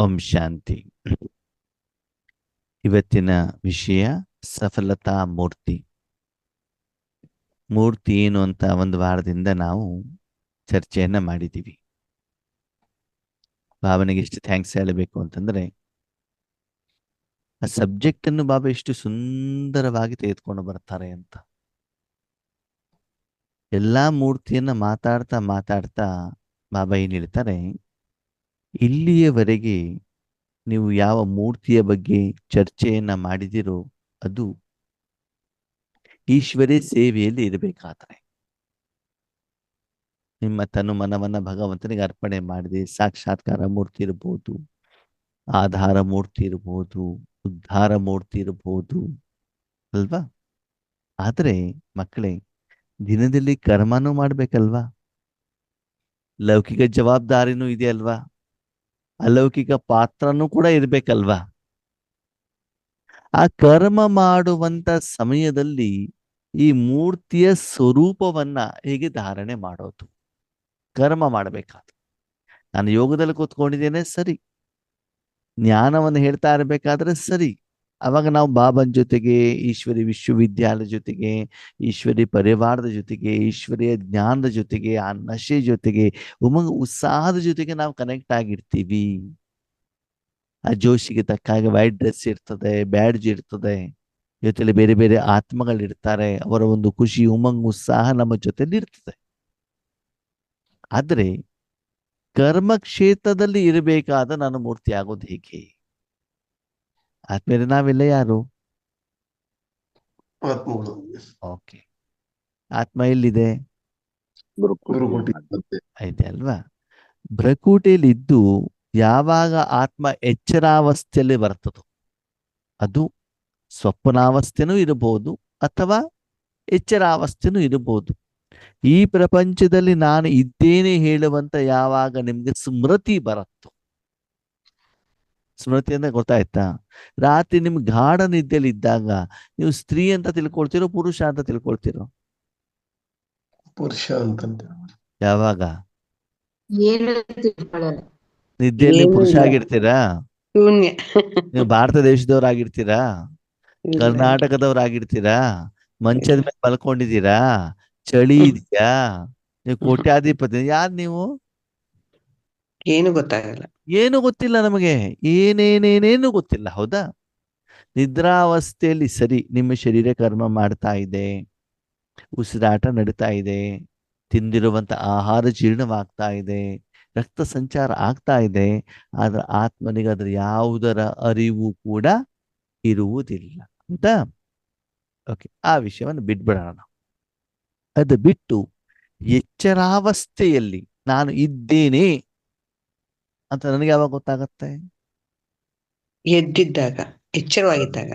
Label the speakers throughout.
Speaker 1: ಓಂ ಶಾಂತಿ. ಇವತ್ತಿನ ವಿಷಯ ಸಫಲತಾ ಮೂರ್ತಿ. ಮೂರ್ತಿ ಏನು ಅಂತ ಒಂದು ವಾರದಿಂದ ನಾವು ಚರ್ಚೆಯನ್ನ ಮಾಡಿದ್ದೀವಿ. ಬಾಬನಿಗೆ ಎಷ್ಟು ಥ್ಯಾಂಕ್ಸ್ ಹೇಳಬೇಕು ಅಂತಂದ್ರೆ, ಆ ಸಬ್ಜೆಕ್ಟ್ ಅನ್ನು ಬಾಬಾ ಎಷ್ಟು ಸುಂದರವಾಗಿ ತೆಗೆದುಕೊಂಡು ಬರ್ತಾರೆ ಅಂತ. ಎಲ್ಲಾ ಮೂರ್ತಿಯನ್ನ ಮಾತಾಡ್ತಾ ಮಾತಾಡ್ತಾ ಬಾಬಾ ಏನ್ ಹೇಳ್ತಾರೆ, ಇಲ್ಲಿಯವರೆಗೆ ನೀವು ಯಾವ ಮೂರ್ತಿಯ ಬಗ್ಗೆ ಚರ್ಚೆಯನ್ನ ಮಾಡಿದಿರೋ ಅದು ಈಶ್ವರಿ ಸೇವೆಯಲ್ಲಿ ಇರಬೇಕಾದ್ರೆ ನಿಮ್ಮ ತನು ಮನವನ್ನ ಭಗವಂತನಿಗೆ ಅರ್ಪಣೆ ಮಾಡಿದೆ. ಸಾಕ್ಷಾತ್ಕಾರ ಮೂರ್ತಿ ಇರಬಹುದು, ಆಧಾರ ಮೂರ್ತಿ ಇರಬಹುದು, ಉದ್ಧಾರ ಮೂರ್ತಿ ಇರಬಹುದು ಅಲ್ವಾ. ಆದ್ರೆ ಮಕ್ಕಳೇ, ದಿನದಲ್ಲಿ ಕರ್ಮನೂ ಮಾಡ್ಬೇಕಲ್ವಾ, ಲೌಕಿಕ ಜವಾಬ್ದಾರಿನೂ ಇದೆ ಅಲ್ವಾ, ಅಲೌಕಿಕ ಪಾತ್ರನೂ ಕೂಡ ಇರ್ಬೇಕಲ್ವಾ. ಆ ಕರ್ಮ ಮಾಡುವಂತ ಸಮಯದಲ್ಲಿ ಈ ಮೂರ್ತಿಯ ಸ್ವರೂಪವನ್ನ ಹೇಗೆ ಧಾರಣೆ ಮಾಡೋದು, ಕರ್ಮ ಮಾಡಬೇಕಾದ್ರೆ. ನಾನು ಯೋಗದಲ್ಲಿ ಕೂತ್ಕೊಂಡಿದ್ದೇನೆ ಸರಿ, ಜ್ಞಾನವನ್ನು ಹೇಳ್ತಾ ಇರಬೇಕಾದ್ರೆ ಸರಿ, ಅವಾಗ ನಾವು ಬಾಬನ್ ಜೊತೆಗೆ, ಈಶ್ವರಿ ವಿಶ್ವವಿದ್ಯಾಲಯದ ಜೊತೆಗೆ, ಈಶ್ವರಿ ಪರಿವಾರದ ಜೊತೆಗೆ, ಈಶ್ವರಿಯ ಜ್ಞಾನದ ಜೊತೆಗೆ, ಆ ನಶೆ ಜೊತೆಗೆ, ಉಮಂಗ ಉತ್ಸಾಹದ ಜೊತೆಗೆ ನಾವು ಕನೆಕ್ಟ್ ಆಗಿರ್ತೀವಿ. ಆ ಜೋಶಿಗೆ ತಕ್ಕ ಹಾಗೆ ವೈಟ್ ಡ್ರೆಸ್ ಇರ್ತದೆ, ಬ್ಯಾಡ್ಜ್ ಇರ್ತದೆ, ಜೊತೆಲಿ ಬೇರೆ ಬೇರೆ ಆತ್ಮಗಳಿರ್ತಾರೆ, ಅವರ ಒಂದು ಖುಷಿ ಉಮಂಗ್ ಉತ್ಸಾಹ ನಮ್ಮ ಜೊತೆಲಿ ಇರ್ತದೆ. ಆದ್ರೆ ಕರ್ಮ ಕ್ಷೇತ್ರದಲ್ಲಿ ಇರಬೇಕಾದ ನಾನು ಮೂರ್ತಿ ಆಗೋದು ಹೇಗೆ? ಆದ್ಮೇಲೆ ನಾವೆಲ್ಲ ಯಾರು? ಓಕೆ, ಆತ್ಮ ಎಲ್ಲಿದೆ? ಐತೆ ಅಲ್ವಾ. ಭ್ರಕೂಟೆಯಲ್ಲಿ ಇದ್ದು ಯಾವಾಗ ಆತ್ಮ ಎಚ್ಚರಾವಸ್ಥೆಯಲ್ಲಿ ಬರ್ತದೋ, ಅದು ಸ್ವಪ್ನಾವಸ್ಥೆನೂ ಇರಬಹುದು ಅಥವಾ ಎಚ್ಚರಾವಸ್ಥೆನೂ ಇರಬಹುದು. ಈ ಪ್ರಪಂಚದಲ್ಲಿ ನಾನು ಇದ್ದೇನೆ ಹೇಳುವಂತ ಯಾವಾಗ ನಿಮ್ಗೆ ಸ್ಮೃತಿ ಬರುತ್ತೋ, ಸ್ಮೃತಿ ಅಂದ್ರೆ ಗೊತ್ತಾಯ್ತಾ? ರಾತ್ರಿ ನಿಮ್ಗೆ ಗಾಢ ನಿದ್ದೆಯಲ್ಲಿ ಇದ್ದಾಗ ನೀವು ಸ್ತ್ರೀ ಅಂತ ತಿಳ್ಕೊಳ್ತಿರೋ, ಪುರುಷ ಅಂತ ತಿಳ್ಕೊಳ್ತಿರೋ?
Speaker 2: ಪುರುಷ ಅಂತ.
Speaker 1: ಯಾವಾಗ ನಿದ್ದೆಯಲ್ಲಿ ಪುರುಷ ಆಗಿರ್ತೀರಾ? ನೀವು ಭಾರತ ದೇಶದವರಾಗಿರ್ತೀರಾ? ಕರ್ನಾಟಕದವರಾಗಿರ್ತೀರಾ? ಮಂಚದ ಮೇಲೆ ಮಲ್ಕೊಂಡಿದ್ದೀರಾ? ಚಳಿ ಇದೆಯಾ? ನೀವು ಕೋಟ್ಯಾಧಿಪತಿ? ಯಾರು ನೀವು?
Speaker 3: ಏನು ಗೊತ್ತಾಗಲ್ಲ,
Speaker 1: ಏನು ಗೊತ್ತಿಲ್ಲ ನಮಗೆ, ಏನೇನೇನೇನು ಗೊತ್ತಿಲ್ಲ. ಹೌದಾ? ನಿದ್ರಾವಸ್ಥೆಯಲ್ಲಿ ಸರಿ, ನಿಮ್ಮ ಶರೀರ ಕರ್ಮ ಮಾಡ್ತಾ ಇದೆ, ಉಸಿರಾಟ ನಡೀತಾ ಇದೆ, ತಿಂದಿರುವಂತ ಆಹಾರ ಜೀರ್ಣವಾಗ್ತಾ ಇದೆ, ರಕ್ತ ಸಂಚಾರ ಆಗ್ತಾ ಇದೆ. ಆದ್ರೆ ಆತ್ಮನಿಗೆ ಅದರ ಯಾವುದರ ಅರಿವು ಕೂಡ ಇರುವುದಿಲ್ಲ. ಹೌದಾ? ಓಕೆ, ಆ ವಿಷಯವನ್ನು ಬಿಟ್ಬಿಡೋಣ. ಅದು ಬಿಟ್ಟು ಎಚ್ಚರಾವಸ್ಥೆಯಲ್ಲಿ ನಾನು ಇದ್ದೇನೆ ಅಂತ ನನಗೆ ಯಾವಾಗ ಗೊತ್ತಾಗತ್ತೆ?
Speaker 3: ಎದ್ದಿದ್ದಾಗ, ಎಚ್ಚರವಾಗಿದ್ದಾಗ.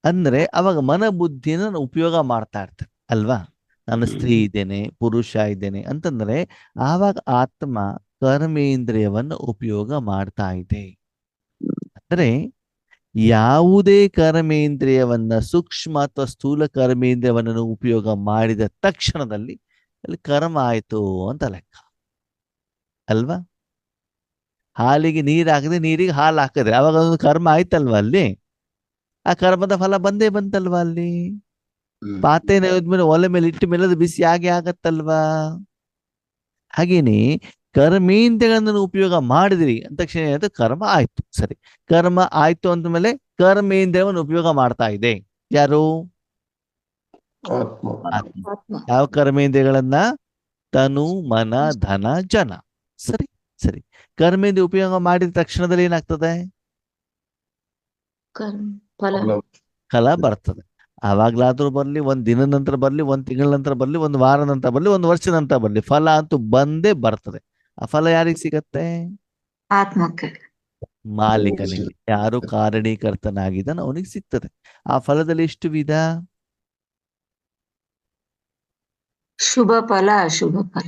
Speaker 1: ಅಂದ್ರೆ ಅವಾಗ ಮನ ಬುದ್ಧಿಯನ್ನು ನಾನು ಉಪಯೋಗ ಮಾಡ್ತಾ ಇರ್ತೇನೆ ಅಲ್ವಾ. ನಾನು ಸ್ತ್ರೀ ಇದ್ದೇನೆ, ಪುರುಷ ಇದ್ದೇನೆ ಅಂತಂದ್ರೆ ಆವಾಗ ಆತ್ಮ ಕರ್ಮೇಂದ್ರಿಯವನ್ನು ಉಪಯೋಗ ಮಾಡ್ತಾ ಇದೆ. ಅಂದ್ರೆ ಯಾವುದೇ ಕರ್ಮೇಂದ್ರಿಯವನ್ನ, ಸೂಕ್ಷ್ಮ ಅಥವಾ ಸ್ಥೂಲ ಕರ್ಮೇಂದ್ರಿಯವನ್ನ ಉಪಯೋಗ ಮಾಡಿದ ತಕ್ಷಣದಲ್ಲಿ ಅಲ್ಲಿ ಕರ್ಮ ಆಯ್ತು ಅಂತ ಲೆಕ್ಕ ಅಲ್ವಾ. ಹಾಲಿಗೆ ನೀರು ಹಾಕಿದ್ರೆ, ನೀರಿಗೆ ಹಾಲು ಹಾಕಿದ್ರೆ ಅವಾಗ ಒಂದು ಕರ್ಮ ಆಯ್ತಲ್ವಾ ಅಲ್ಲಿ. ಆ ಕರ್ಮದ ಫಲ ಬಂದೇ ಬಂತಲ್ವಾ ಅಲ್ಲಿ. ಪಾತ್ರೆ ಮೇಲೆ ಒಲೆ ಮೇಲೆ ಇಟ್ಟ ಮೇಲೆ ಅದು ಬಿಸಿ ಆಗಿ ಆಗತ್ತಲ್ವಾ. ಹಾಗೇನೆ ಕರ್ಮೇಂದ್ರಿಯಗಳನ್ನು ಉಪಯೋಗ ಮಾಡಿದ್ರಿ ಅಂತ ತಕ್ಷಣ ಅದು ಕರ್ಮ ಆಯ್ತು. ಸರಿ, ಕರ್ಮ ಆಯ್ತು ಅಂದ ಮೇಲೆ ಕರ್ಮೇಂದ್ರಿಯವನ್ನು ಉಪಯೋಗ ಮಾಡ್ತಾ ಇದೆ ಯಾರು? ಆತ್ಮ. ಯಾವ ಕರ್ಮೇಂದ್ರಿಯಗಳನ್ನ? ತನು, ಮನ, ಧನ, ಜನ. ಸರಿ ಸರಿ, ಕರ್ಮೇಂದ್ರಿಯ ಉಪಯೋಗ ಮಾಡಿದ ತಕ್ಷಣದಲ್ಲಿ ಏನಾಗ್ತದೆ? ಫಲ ಬರ್ತದೆ. ಆವಾಗ್ಲಾದ್ರೂ ಬರ್ಲಿ, ಒಂದ್ ದಿನದ ನಂತರ ಬರ್ಲಿ, ಒಂದ್ ತಿಂಗಳ ನಂತರ ಬರ್ಲಿ, ಒಂದು ವಾರ ನಂತರ ಬರ್ಲಿ, ಒಂದು ವರ್ಷದ ನಂತರ ಬರ್ಲಿ, ಫಲ ಅಂತೂ ಬಂದೇ ಬರ್ತದೆ. ಆ ಫಲ ಯಾರಿಗೆ ಸಿಗತ್ತೆ?
Speaker 4: ಆತ್ಮಕ್ಕೆ,
Speaker 1: ಮಾಲೀಕನಿಗೆ. ಯಾರು ಕಾರಣೀಕರ್ತನಾಗಿದ್ದಾನೆ ಅವನಿಗೆ ಸಿಗ್ತದೆ. ಆ ಫಲದಲ್ಲಿ ಎಷ್ಟು ವಿಧ?
Speaker 4: ಶುಭ ಫಲ, ಅಶುಭ ಫಲ,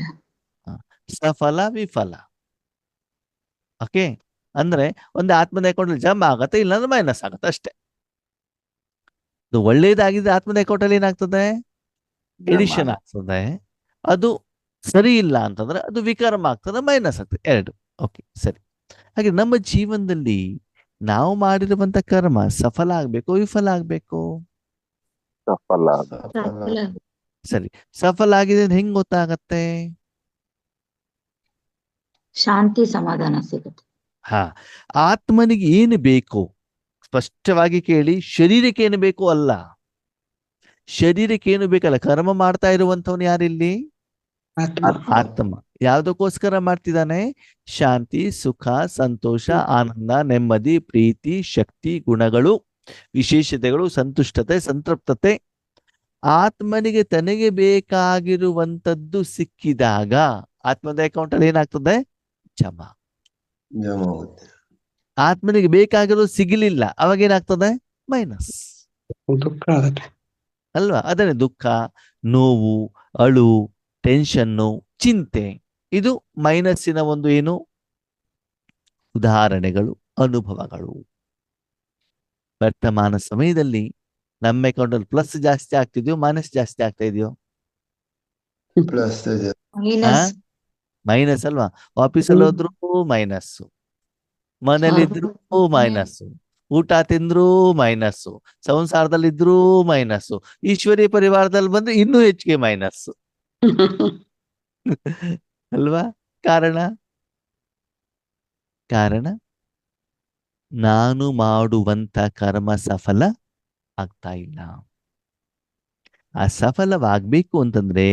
Speaker 1: ಸಫಲ, ವಿಫಲ. ಓಕೆ, ಅಂದ್ರೆ ಒಂದು ಆತ್ಮದ ಅಕೌಂಟ್ ಜಮಾ ಆಗತ್ತೆ, ಇಲ್ಲಾಂದ್ರೆ ಮೈನಸ್ ಆಗತ್ತೆ ಅಷ್ಟೇ. ಅದು ಒಳ್ಳೇದಾಗಿದ್ರೆ ಆತ್ಮದ ಅಕೌಂಟ್ ಅಲ್ಲಿ ಏನಾಗ್ತದೆ? ಎಡಿಷನ್ ಆಗ್ತದೆ. ಅದು ಸರಿ ಇಲ್ಲ ಅಂತಂದ್ರೆ ಅದು ವಿಕರ್ಮ ಆಗ್ತದೆ, ಮೈನಸ್ ಆಗ್ತದೆ. ಎರಡು. ಓಕೆ ಸರಿ, ಹಾಗೆ ನಮ್ಮ ಜೀವನದಲ್ಲಿ ನಾವು ಮಾಡಿರುವಂತ ಕರ್ಮ ಸಫಲ ಆಗ್ಬೇಕು, ವಿಫಲ ಆಗ್ಬೇಕು?
Speaker 5: ಸಫಲ.
Speaker 2: ಸಫಲ.
Speaker 1: ಸರಿ, ಸಫಲ ಆಗಿದೆ ಅಂತ ಹೆಂಗ್ ಗೊತ್ತಾಗತ್ತೆ?
Speaker 4: ಶಾಂತಿ ಸಮಾಧಾನ ಸಿಗುತ್ತೆ.
Speaker 1: ಹಾ, ಆತ್ಮನಿಗೆ ಏನು ಬೇಕು ಸ್ಪಷ್ಟವಾಗಿ ಕೇಳಿ. ಶರೀರಕ್ಕೆ ಏನು ಬೇಕು ಅಲ್ಲ, ಶರೀರಕ್ಕೆ ಏನು ಬೇಕಲ್ಲ. ಕರ್ಮ ಮಾಡ್ತಾ ಇರುವಂತವನು ಯಾರಿಲ್ಲಿ?
Speaker 3: ಆತ್ಮ.
Speaker 1: ಆತ್ಮ. ಯಾವ್ದಕ್ಕೋಸ್ಕರ ಮಾಡ್ತಿದ್ದಾನೆ? ಶಾಂತಿ, ಸುಖ, ಸಂತೋಷ, ಆನಂದ, ನೆಮ್ಮದಿ, ಪ್ರೀತಿ, ಶಕ್ತಿ, ಗುಣಗಳು, ವಿಶೇಷತೆಗಳು, ಸಂತುಷ್ಟತೆ, ಸಂತೃಪ್ತತೆ. ಆತ್ಮನಿಗೆ ತನಗೆ ಬೇಕಾಗಿರುವಂತದ್ದು ಸಿಕ್ಕಿದಾಗ ಆತ್ಮದ ಅಕೌಂಟ್ ಅಲ್ಲಿ ಏನಾಗ್ತದೆ? ಜಮಾ.
Speaker 2: ಜಮಾ ಆಗುತ್ತೆ.
Speaker 1: ಆತ್ಮನಿಗೆ ಬೇಕಾಗಿರೋದು ಸಿಗಲಿಲ್ಲ, ಅವಾಗ ಏನಾಗ್ತದೆ? ಮೈನಸ್.
Speaker 3: ದುಃಖ ಆಗುತ್ತೆ
Speaker 1: ಅಲ್ವಾ? ಅದನ್ನೇ ದುಃಖ, ನೋವು, ಅಳು, ಟೆನ್ಷನ್ನು, ಚಿಂತೆ. ಇದು ಮೈನಸ್ಸಿನ ಒಂದು ಏನು ಉದಾಹರಣೆಗಳು, ಅನುಭವಗಳು. ವರ್ತಮಾನ ಸಮಯದಲ್ಲಿ ನಮ್ಮ ಅಕೌಂಟಲ್ಲಿ ಪ್ಲಸ್ ಜಾಸ್ತಿ ಆಗ್ತಿದ್ಯೋ ಮೈನಸ್ ಜಾಸ್ತಿ ಆಗ್ತಾ ಇದೆಯೋ?
Speaker 2: Plus
Speaker 4: minus.
Speaker 1: ಮೈನಸ್ ಅಲ್ವಾ? ಆಫೀಸಲ್ಲಿ ಹೋದ್ರು ಮೈನಸ್, ಮನೇಲಿದ್ರು ಮೈನಸ್, ಊಟ ತಿಂದ್ರು ಮೈನಸ್, ಸಂಸಾರದಲ್ಲಿದ್ರು ಮೈನಸ್, ಈಶ್ವರಿ ಪರಿವಾರದಲ್ಲಿ ಬಂದ್ರೆ ಇನ್ನೂ ಹೆಚ್ಚಿಗೆ ಮೈನಸ್. ಅಲ್ವಾ? ಕಾರಣ ನಾನು ಮಾಡುವಂತ ಕರ್ಮ ಸಫಲ ಆಗ್ತಾ ಇಲ್ಲ. ಆ ಸಫಲವಾಗ್ಬೇಕು ಅಂತಂದ್ರೆ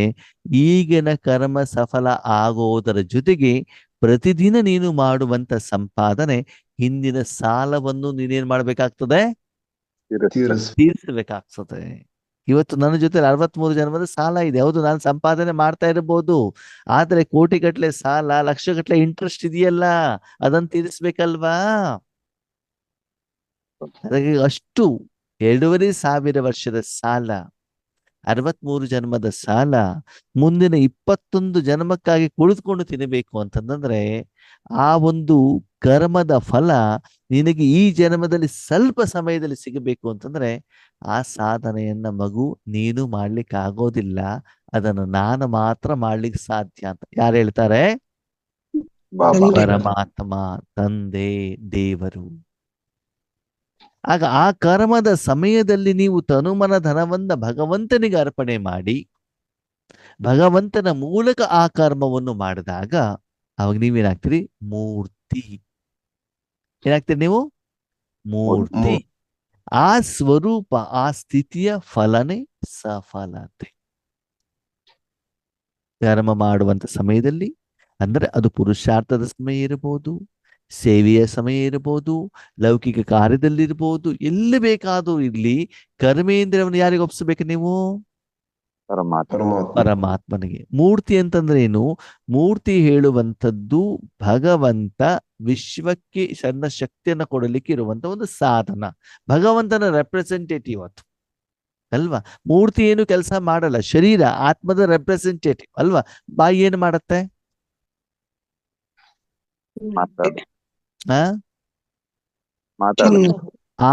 Speaker 1: ಈಗಿನ ಕರ್ಮ ಸಫಲ ಆಗೋದರ ಜೊತೆಗೆ ಪ್ರತಿದಿನ ನೀನು ಮಾಡುವಂತ ಸಂಪಾದನೆ, ಹಿಂದಿನ ಸಾಲವನ್ನು ನೀನೇನ್ ಮಾಡ್ಬೇಕಾಗ್ತದೆ? ತೀರಿಸಬೇಕಾಗ್ತದೆ. ಇವತ್ತು ನನ್ನ ಜೊತೆ 63 ಜನ್ಮದ ಸಾಲ ಇದೆ. ಹೌದು, ನಾನು ಸಂಪಾದನೆ ಮಾಡ್ತಾ ಇರಬಹುದು, ಆದ್ರೆ ಕೋಟಿಗಟ್ಲೆ ಸಾಲ, ಲಕ್ಷಗಟ್ಲೆ ಇಂಟ್ರೆಸ್ಟ್ ಇದೆಯಲ್ಲ, ಅದನ್ನ ತೀರಿಸ್ಬೇಕಲ್ವಾ? ಅದಕ್ಕೆ ಅಷ್ಟು 2,500 ವರ್ಷದ ಸಾಲ, 63 ಜನ್ಮದ ಸಾಲ, ಮುಂದಿನ 21 ಜನ್ಮಕ್ಕಾಗಿ ಕುಳಿತುಕೊಂಡು ತಿನ್ನಬೇಕು ಅಂತಂದ್ರೆ ಆ ಒಂದು ಕರ್ಮದ ಫಲ ನಿನಗೆ ಈ ಜನ್ಮದಲ್ಲಿ ಸ್ವಲ್ಪ ಸಮಯದಲ್ಲಿ ಸಿಗಬೇಕು ಅಂತಂದ್ರೆ ಆ ಸಾಧನೆಯನ್ನ ಮಗು ನೀನು ಮಾಡ್ಲಿಕ್ಕೆ ಆಗೋದಿಲ್ಲ, ಅದನ್ನು ನಾನು ಮಾತ್ರ ಮಾಡ್ಲಿಕ್ಕೆ ಸಾಧ್ಯ ಅಂತ ಯಾರು ಹೇಳ್ತಾರೆ?
Speaker 5: ಬಾಬಾ.
Speaker 1: ಪರಮಾತ್ಮ, ತಂದೆ, ದೇವರು. ಆಗ ಆ ಕರ್ಮದ ಸಮಯದಲ್ಲಿ ನೀವು ತನುಮನ ಧನವನ್ನ ಭಗವಂತನಿಗೆ ಅರ್ಪಣೆ ಮಾಡಿ ಭಗವಂತನ ಮೂಲಕ ಆ ಕರ್ಮವನ್ನು ಮಾಡಿದಾಗ ಅವಾಗ ನೀವೇನಾಗ್ತೀರಿ? ಮೂರ್ತಿ. ಏನಾಗ್ತೀರಿ ನೀವು? ಮೂರ್ತಿ. ಆ ಸ್ವರೂಪ, ಆ ಸ್ಥಿತಿಯ ಫಲನೇ ಸಫಲತೆ. ಕರ್ಮ ಮಾಡುವಂತ ಸಮಯದಲ್ಲಿ ಅಂದ್ರೆ ಅದು ಪುರುಷಾರ್ಥದ ಸಮಯ ಇರಬಹುದು, ಸೇವೆಯ ಸಮಯ ಇರಬಹುದು, ಲೌಕಿಕ ಕಾರ್ಯದಲ್ಲಿರ್ಬೋದು, ಎಲ್ಲಿ ಬೇಕಾದ್ರೂ ಇರ್ಲಿ, ಕರ್ಮೇಂದ್ರವನ್ನು ಯಾರಿಗೆ ಒಪ್ಪಿಸ್ಬೇಕು ನೀವು? ಪರಮಾತ್ಮನಿಗೆ. ಮೂರ್ತಿ ಅಂತಂದ್ರೆ ಏನು? ಮೂರ್ತಿ ಹೇಳುವಂಥದ್ದು ಭಗವಂತ ವಿಶ್ವಕ್ಕೆ ಸಣ್ಣ ಶಕ್ತಿಯನ್ನ ಕೊಡಲಿಕ್ಕೆ ಇರುವಂತ ಒಂದು ಸಾಧನ, ಭಗವಂತನ ರೆಪ್ರೆಸೆಂಟೇಟಿವ್ ಅದು ಅಲ್ವಾ? ಮೂರ್ತಿ ಏನು ಕೆಲಸ ಮಾಡಲ್ಲ, ಶರೀರ ಆತ್ಮದ ರೆಪ್ರೆಸೆಂಟೇಟಿವ್ ಅಲ್ವಾ? ಬಾಯಿ ಏನು ಮಾಡತ್ತೆ?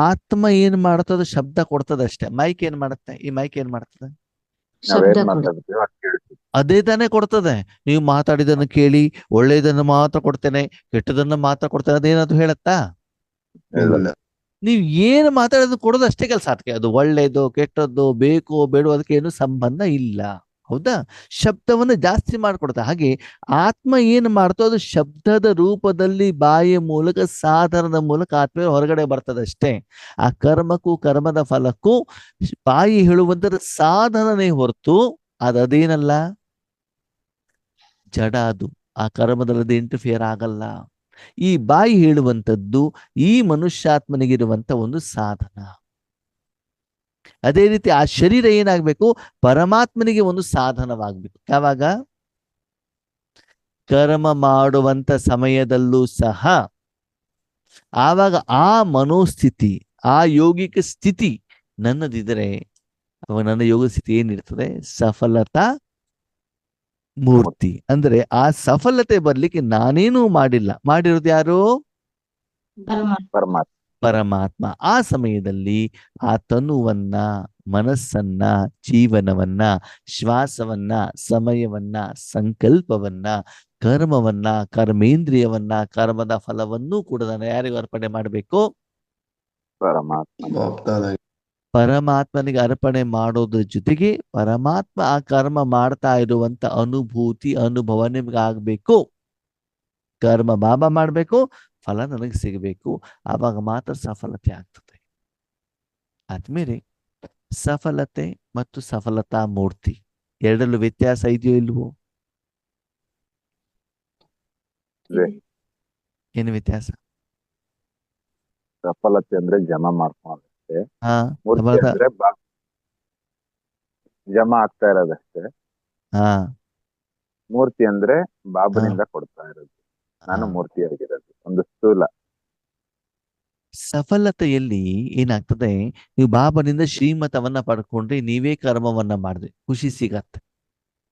Speaker 1: ಆತ್ಮ ಏನ್ ಮಾಡ್ತದ? ಶಬ್ದ ಕೊಡ್ತದಷ್ಟೇ. ಮೈಕ್ ಏನ್ ಮಾಡತ್ತೆ? ಈ ಮೈಕ್ ಏನ್ ಮಾಡ್ತದೆ? ಅದೇ ತಾನೇ ಕೊಡ್ತದೆ. ನೀವು ಮಾತಾಡಿದನ್ನು ಕೇಳಿ ಒಳ್ಳೆಯದನ್ನು ಮಾತ್ರ ಕೊಡ್ತೇನೆ, ಕೆಟ್ಟದನ್ನ ಮಾತ್ರ ಕೊಡ್ತೇನೆ, ಅದೇನಾದ್ರು ಹೇಳತ್ತಾ? ನೀವು ಏನು ಮಾತಾಡೋದು ಕೊಡೋದು ಅಷ್ಟೇ ಕೆಲಸ. ಅದಕ್ಕೆ ಅದು ಒಳ್ಳೇದು ಕೆಟ್ಟದ್ದು ಬೇಕು ಬೇಡ ಅದಕ್ಕೆ ಏನು ಸಂಬಂಧ ಇಲ್ಲ. ಹೌದಾ? ಶಬ್ದವನ್ನು ಜಾಸ್ತಿ ಮಾಡಿಕೊಡುತ್ತೆ. ಹಾಗೆ ಆತ್ಮ ಏನು ಮಾಡ್ತೋ ಅದು ಶಬ್ದದ ರೂಪದಲ್ಲಿ ಬಾಯಿಯ ಮೂಲಕ ಸಾಧನದ ಮೂಲಕ ಆತ್ಮ ಹೊರಗಡೆ ಬರ್ತದಷ್ಟೇ. ಆ ಕರ್ಮಕ್ಕೂ ಕರ್ಮದ ಫಲಕ್ಕೂ ಬಾಯಿ ಹೇಳುವಂತರ ಸಾಧನನೇ ಹೊರತು ಅದೇನಲ್ಲ, ಜಡ. ಅದು ಆ ಕರ್ಮದಲ್ಲಿ ಇಂಟರ್ಫಿಯರ್ ಆಗಲ್ಲ. ಈ ಬಾಯಿ ಹೇಳುವಂಥದ್ದು ಈ ಮನುಷ್ಯಾತ್ಮನಿಗಿರುವಂತ ಒಂದು ಸಾಧನ. ಅದೇ ರೀತಿ ಆ ಶರೀರ ಏನಾಗ್ಬೇಕು? ಪರಮಾತ್ಮನಿಗೆ ಒಂದು ಸಾಧನವಾಗ್ಬೇಕು. ಯಾವಾಗ? ಕರ್ಮ ಮಾಡುವಂತ ಸಮಯದಲ್ಲೂ ಸಹ ಆವಾಗ ಆ ಮನೋಸ್ಥಿತಿ, ಆ ಯೋಗಿಕ ಸ್ಥಿತಿ ನನ್ನದಿದ್ರೆ ಅವಾಗ ನನ್ನ ಯೋಗ ಸ್ಥಿತಿ ಏನಿರ್ತದೆ? ಸಫಲತಾ ಮೂರ್ತಿ. ಅಂದ್ರೆ ಆ ಸಫಲತೆ ಬರ್ಲಿಕ್ಕೆ ನಾನೇನೂ ಮಾಡಿಲ್ಲ, ಮಾಡಿರೋದು ಯಾರು? ಪರಮಾತ್ಮ. ಆ ಸಮಯದಲ್ಲಿ ಆ ತನುವನ್ನ, ಮನಸ್ಸನ್ನ, ಜೀವನವನ್ನ, ಶ್ವಾಸವನ್ನ, ಸಮಯವನ್ನ, ಸಂಕಲ್ಪವನ್ನ ಕರ್ಮವನ್ನ, ಕರ್ಮೇಂದ್ರಿಯವನ್ನ, ಕರ್ಮದ ಫಲವನ್ನೂ ಕೂಡ ನಾನು ಯಾರಿಗೂ ಅರ್ಪಣೆ ಮಾಡಬೇಕು?
Speaker 5: ಪರಮಾತ್ಮ
Speaker 2: ಬಾಪ್ತಾದ
Speaker 1: ಪರಮಾತ್ಮನಿಗೆ ಅರ್ಪಣೆ ಮಾಡೋದ್ರ ಜೊತೆಗೆ ಪರಮಾತ್ಮ ಆ ಕರ್ಮ ಮಾಡ್ತಾ ಇರುವಂತ ಅನುಭೂತಿ, ಅನುಭವ ನಿಮ್ಗೆ ಆಗ್ಬೇಕು. ಕರ್ಮ ಬಾಬಾ ಮಾಡ್ಬೇಕು, ಫಲ ನನಗೆ ಸಿಗಬೇಕು. ಆವಾಗ ಮಾತ್ರ ಸಫಲತೆ ಆಗ್ತದೆ. ಆದ್ಮೇಲೆ ಸಫಲತೆ ಮತ್ತು ಸಫಲತಾ ಮೂರ್ತಿ ಎರಡರಲ್ಲೂ ವ್ಯತ್ಯಾಸ ಇದೆಯೋ ಇಲ್ವೋ?
Speaker 5: ಇದೆ.
Speaker 1: ಏನು ವ್ಯತ್ಯಾಸ?
Speaker 5: ಸಫಲತೆ ಅಂದ್ರೆ ಜಮಾ ಮಾಡ್ಕೊಂಡಷ್ಟೇ,
Speaker 1: ಹಾ
Speaker 5: ಮೂರ್ತಿ
Speaker 1: ಸಫಲತಾ
Speaker 5: ಅಂದ್ರೆ ಜಮಾ ಆಗ್ತಾ ಇರೋದಷ್ಟೇ.
Speaker 1: ಹಾ
Speaker 5: ಮೂರ್ತಿ ಅಂದ್ರೆ ಬಾಬನಿಂದ ಕೊಡ್ತಾ ಇರೋದು, ನಾನು ಮೂರ್ತಿಯಾಗಿರೋದು. ಒಂದು ಸ್ಥೂಲ.
Speaker 1: ಸಫಲತೆಯಲ್ಲಿ ಏನಾಗ್ತದೆ, ನೀವು ಬಾಬನಿಂದ ಶ್ರೀಮತವನ್ನ ಪಡ್ಕೊಂಡ್ರೆ ನೀವೇ ಕರ್ಮವನ್ನ ಮಾಡಿದ್ರಿ, ಖುಷಿ ಸಿಗತ್ತೆ.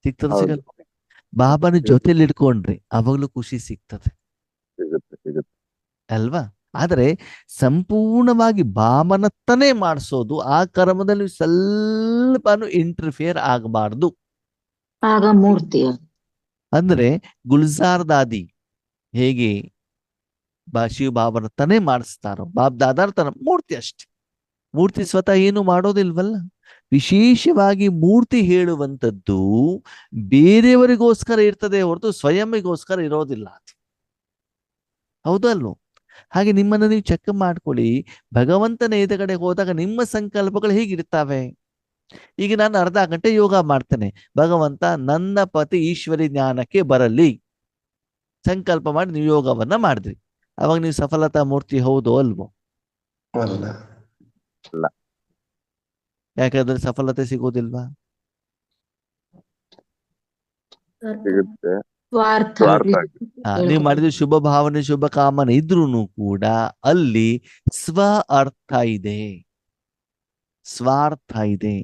Speaker 1: ಸಿಗ್ತದೆ
Speaker 5: ಹೌದು,
Speaker 1: ಸಿಗಲ್ಲ? ಬಾಬನ ಜೊತೆಲಿ ಇಟ್ಕೊಂಡ್ರಿ ಅವಾಗ್ಲೂ ಖುಷಿ ಸಿಗ್ತದೆ
Speaker 5: ಸಿಗುತ್ತೆ.
Speaker 1: ಅಲ್ವಾ? ಆದ್ರೆ ಸಂಪೂರ್ಣವಾಗಿ ಬಾಬನತ್ತನೇ ಮಾಡಿಸೋದು, ಆ ಕರ್ಮದಲ್ಲಿ ಸ್ವಲ್ಪನೂ ಇಂಟರ್ಫಿಯರ್ ಆಗಬಾರ್ದು.
Speaker 4: ಆಗ ಮೂರ್ತಿ.
Speaker 1: ಅಂದ್ರೆ ಗುಲ್ಜಾರ್ ದಾದಿ ಹೇಗೆ ಶಿವ ಬಾಬನತ್ತನೇ ಮಾಡಿಸ್ತಾರೋ, ಬಾಬ್ ದಾದಾರ್ ತನ್ನ ಮೂರ್ತಿ ಅಷ್ಟೆ. ಮೂರ್ತಿ ಸ್ವತಃ ಏನು ಮಾಡೋದಿಲ್ವಲ್ಲ. ವಿಶೇಷವಾಗಿ ಮೂರ್ತಿ ಹೇಳುವಂಥದ್ದು ಬೇರೆಯವರಿಗೋಸ್ಕರ ಇರ್ತದೆ ಹೊರತು ಸ್ವಯಂಗೋಸ್ಕರ ಇರೋದಿಲ್ಲ. ಹೌದು ಅಲ್ವೋ? ಹಾಗೆ ನಿಮ್ಮನ್ನು ನೀವು ಚೆಕ್ ಮಾಡ್ಕೊಳ್ಳಿ. ಭಗವಂತನ ಎದುರುಗಡೆ ಹೋದಾಗ ನಿಮ್ಮ ಸಂಕಲ್ಪಗಳು ಹೇಗಿರ್ತಾವೆ? ಈಗ ನಾನು ಅರ್ಧ ಗಂಟೆ ಯೋಗ ಮಾಡ್ತೇನೆ, ಭಗವಂತ ನನ್ನ ಪತಿ ಈಶ್ವರಿ ಜ್ಞಾನಕ್ಕೆ ಬರಲಿ ಸಂಕಲ್ಪ ಮಾಡಿ ನೀವು ಯೋಗವನ್ನ ಮಾಡಿದ್ರಿ. ಅವಾಗ ನೀವು ಸಫಲತಾ ಮೂರ್ತಿ ಹೌದೋ ಅಲ್ವೋ?
Speaker 2: ಅಲ್ಲ.
Speaker 1: ಯಾಕಂದ್ರೆ ಸಫಲತೆ ಸಿಗೋದಿಲ್ವಾ?
Speaker 5: ಸಿಗುತ್ತೆ.
Speaker 4: ಸ್ವಾರ್ಥ.
Speaker 5: ಸ್ವಾರ್ಥ ಆಗಿದೆ.
Speaker 1: ನೀವು ಮಾಡಿದ ಶುಭ ಭಾವನೆ, ಶುಭ ಕಾಮನೆ ಇದ್ರೂ ಕೂಡ ಅಲ್ಲಿ ಸ್ವ ಅರ್ಥ ಇದೆ, ಸ್ವಾರ್ಥ ಇದೆ.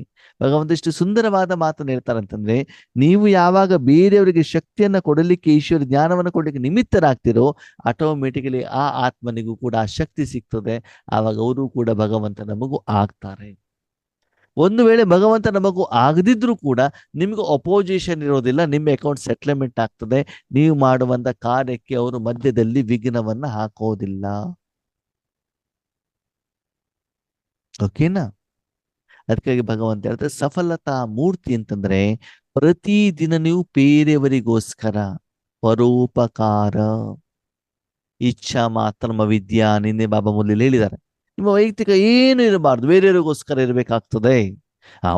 Speaker 1: ಭಗವಂತ ಇಷ್ಟು ಸುಂದರವಾದ ಮಾತನ್ನು ಹೇಳ್ತಾರಂತಂದ್ರೆ, ನೀವು ಯಾವಾಗ ಬೇರೆಯವರಿಗೆ ಶಕ್ತಿಯನ್ನ ಕೊಡಲಿಕ್ಕೆ, ಈಶ್ವರ ಜ್ಞಾನವನ್ನು ಕೊಡಲಿಕ್ಕೆ ನಿಮಿತ್ತರಾಗ್ತಿರೋ, ಆಟೋಮೆಟಿಕಲಿ ಆ ಆತ್ಮನಿಗೂ ಕೂಡ ಆ ಶಕ್ತಿ ಸಿಗ್ತದೆ. ಆವಾಗ ಅವರು ಕೂಡ ಭಗವಂತನ ಮಗು ಆಗ್ತಾರೆ. ಒಂದು ವೇಳೆ ಭಗವಂತನ ಮಗು ಆಗದಿದ್ರೂ ಕೂಡ ನಿಮ್ಗೆ ಅಪೋಸಿಷನ್ ಇರೋದಿಲ್ಲ, ನಿಮ್ಮ ಅಕೌಂಟ್ ಸೆಟ್ಲ್ಮೆಂಟ್ ಆಗ್ತದೆ. ನೀವು ಮಾಡುವಂತ ಕಾರ್ಯಕ್ಕೆ ಅವರು ಮಧ್ಯದಲ್ಲಿ ವಿಘ್ನವನ್ನ ಹಾಕೋದಿಲ್ಲ. ಓಕೆನಾ? ಅದಕ್ಕಾಗಿ ಭಗವಂತ ಹೇಳ್ತಾರೆ ಸಫಲತಾ ಮೂರ್ತಿ ಅಂತಂದ್ರೆ ಪ್ರತಿದಿನ ನೀವು ಬೇರೆಯವರಿಗೋಸ್ಕರ ಪರೋಪಕಾರ, ಇಚ್ಛಾ ಮಾತ್ರ ವಿದ್ಯಾ, ನಿನ್ನೆ ಬಾಬಾ ಮುರಳಿಯಲ್ಲಿ ಹೇಳಿದ್ದಾರೆ. ನಿಮ್ಮ ವೈಯಕ್ತಿಕ ಏನು ಇರಬಾರ್ದು, ಬೇರೆಯವರಿಗೋಸ್ಕರ ಇರಬೇಕಾಗ್ತದೆ.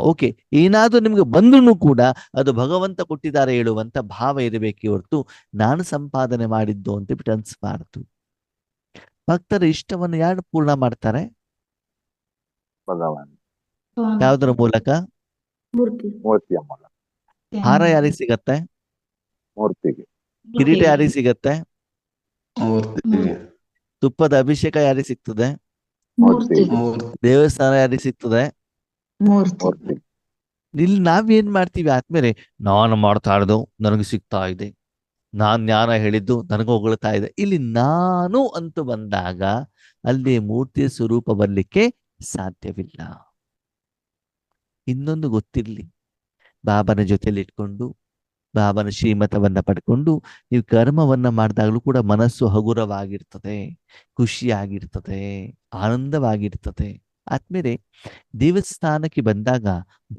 Speaker 1: ಓಕೆ, ಏನಾದ್ರೂ ನಿಮ್ಗೆ ಬಂದ್ರೂ ಕೂಡ ಅದು ಭಗವಂತ ಕೊಟ್ಟಿದ್ದಾರೆ ಹೇಳುವಂತ ಭಾವ ಇರಬೇಕೇ ಹೊರತು ನಾನು ಸಂಪಾದನೆ ಮಾಡಿದ್ದು ಅಂತ ಬಿಟ್ಟು ಅನ್ಸ್ಬಾರ್ದು. ಭಕ್ತರ ಇಷ್ಟವನ್ನು ಯಾರು ಪೂರ್ಣ ಮಾಡ್ತಾರೆ?
Speaker 5: ಭಗವಾನ್
Speaker 1: ಯಾವುದರ ಮೂಲಕ?
Speaker 5: ಮೂರ್ತಿಯ ಮೂಲಕ.
Speaker 1: ಹಾರ ಯಾರಿಗೆ ಸಿಗತ್ತೆ?
Speaker 5: ಮೂರ್ತಿಗೆ.
Speaker 1: ಕಿರೀಟ ಯಾರಿಗೆ ಸಿಗತ್ತೆ?
Speaker 2: ಮೂರ್ತಿಗೆ.
Speaker 1: ತುಪ್ಪದ ಅಭಿಷೇಕ ಯಾರಿಗೆ ಸಿಗ್ತದೆ?
Speaker 4: ಮೂರ್ತಿ.
Speaker 2: ಮೂರ್ತಿ.
Speaker 1: ದೇವಸ್ಥಾನ ಯಾರಿಗೆ ಸಿಗ್ತದೆ?
Speaker 4: ಮೂರ್ತಿ.
Speaker 1: ಇಲ್ಲಿ ನಾವೇನ್ ಮಾಡ್ತೀವಿ ಆದ್ಮೇಲೆ, ನಾನು ಮಾಡ್ತಾ ಇರೋದು ನನಗೆ ಸಿಗ್ತಾ ಇದೆ, ನಾನ್ ಜ್ಞಾನ ಹೇಳಿದ್ದು ನನಗೆ ಹೊಗಳ್ತಾ ಇದೆ. ಇಲ್ಲಿ ನಾನು ಅಂತ ಬಂದಾಗ ಅಲ್ಲಿ ಮೂರ್ತಿಯ ಸ್ವರೂಪ ಬರ್ಲಿಕ್ಕೆ ಸಾಧ್ಯವಿಲ್ಲ. ಇನ್ನೊಂದು ಗೊತ್ತಿರ್ಲಿ, ಬಾಬನ ಜೊತೆಲಿ ಇಟ್ಕೊಂಡು ಬಾಬನ ಶ್ರೀಮತವನ್ನ ಪಡ್ಕೊಂಡು ನೀವು ಕರ್ಮವನ್ನ ಮಾಡಿದಾಗಲೂ ಕೂಡ ಮನಸ್ಸು ಹಗುರವಾಗಿರ್ತದೆ, ಖುಷಿಯಾಗಿರ್ತದೆ, ಆನಂದವಾಗಿರ್ತದೆ. ಆದ್ಮೇಲೆ ದೇವಸ್ಥಾನಕ್ಕೆ ಬಂದಾಗ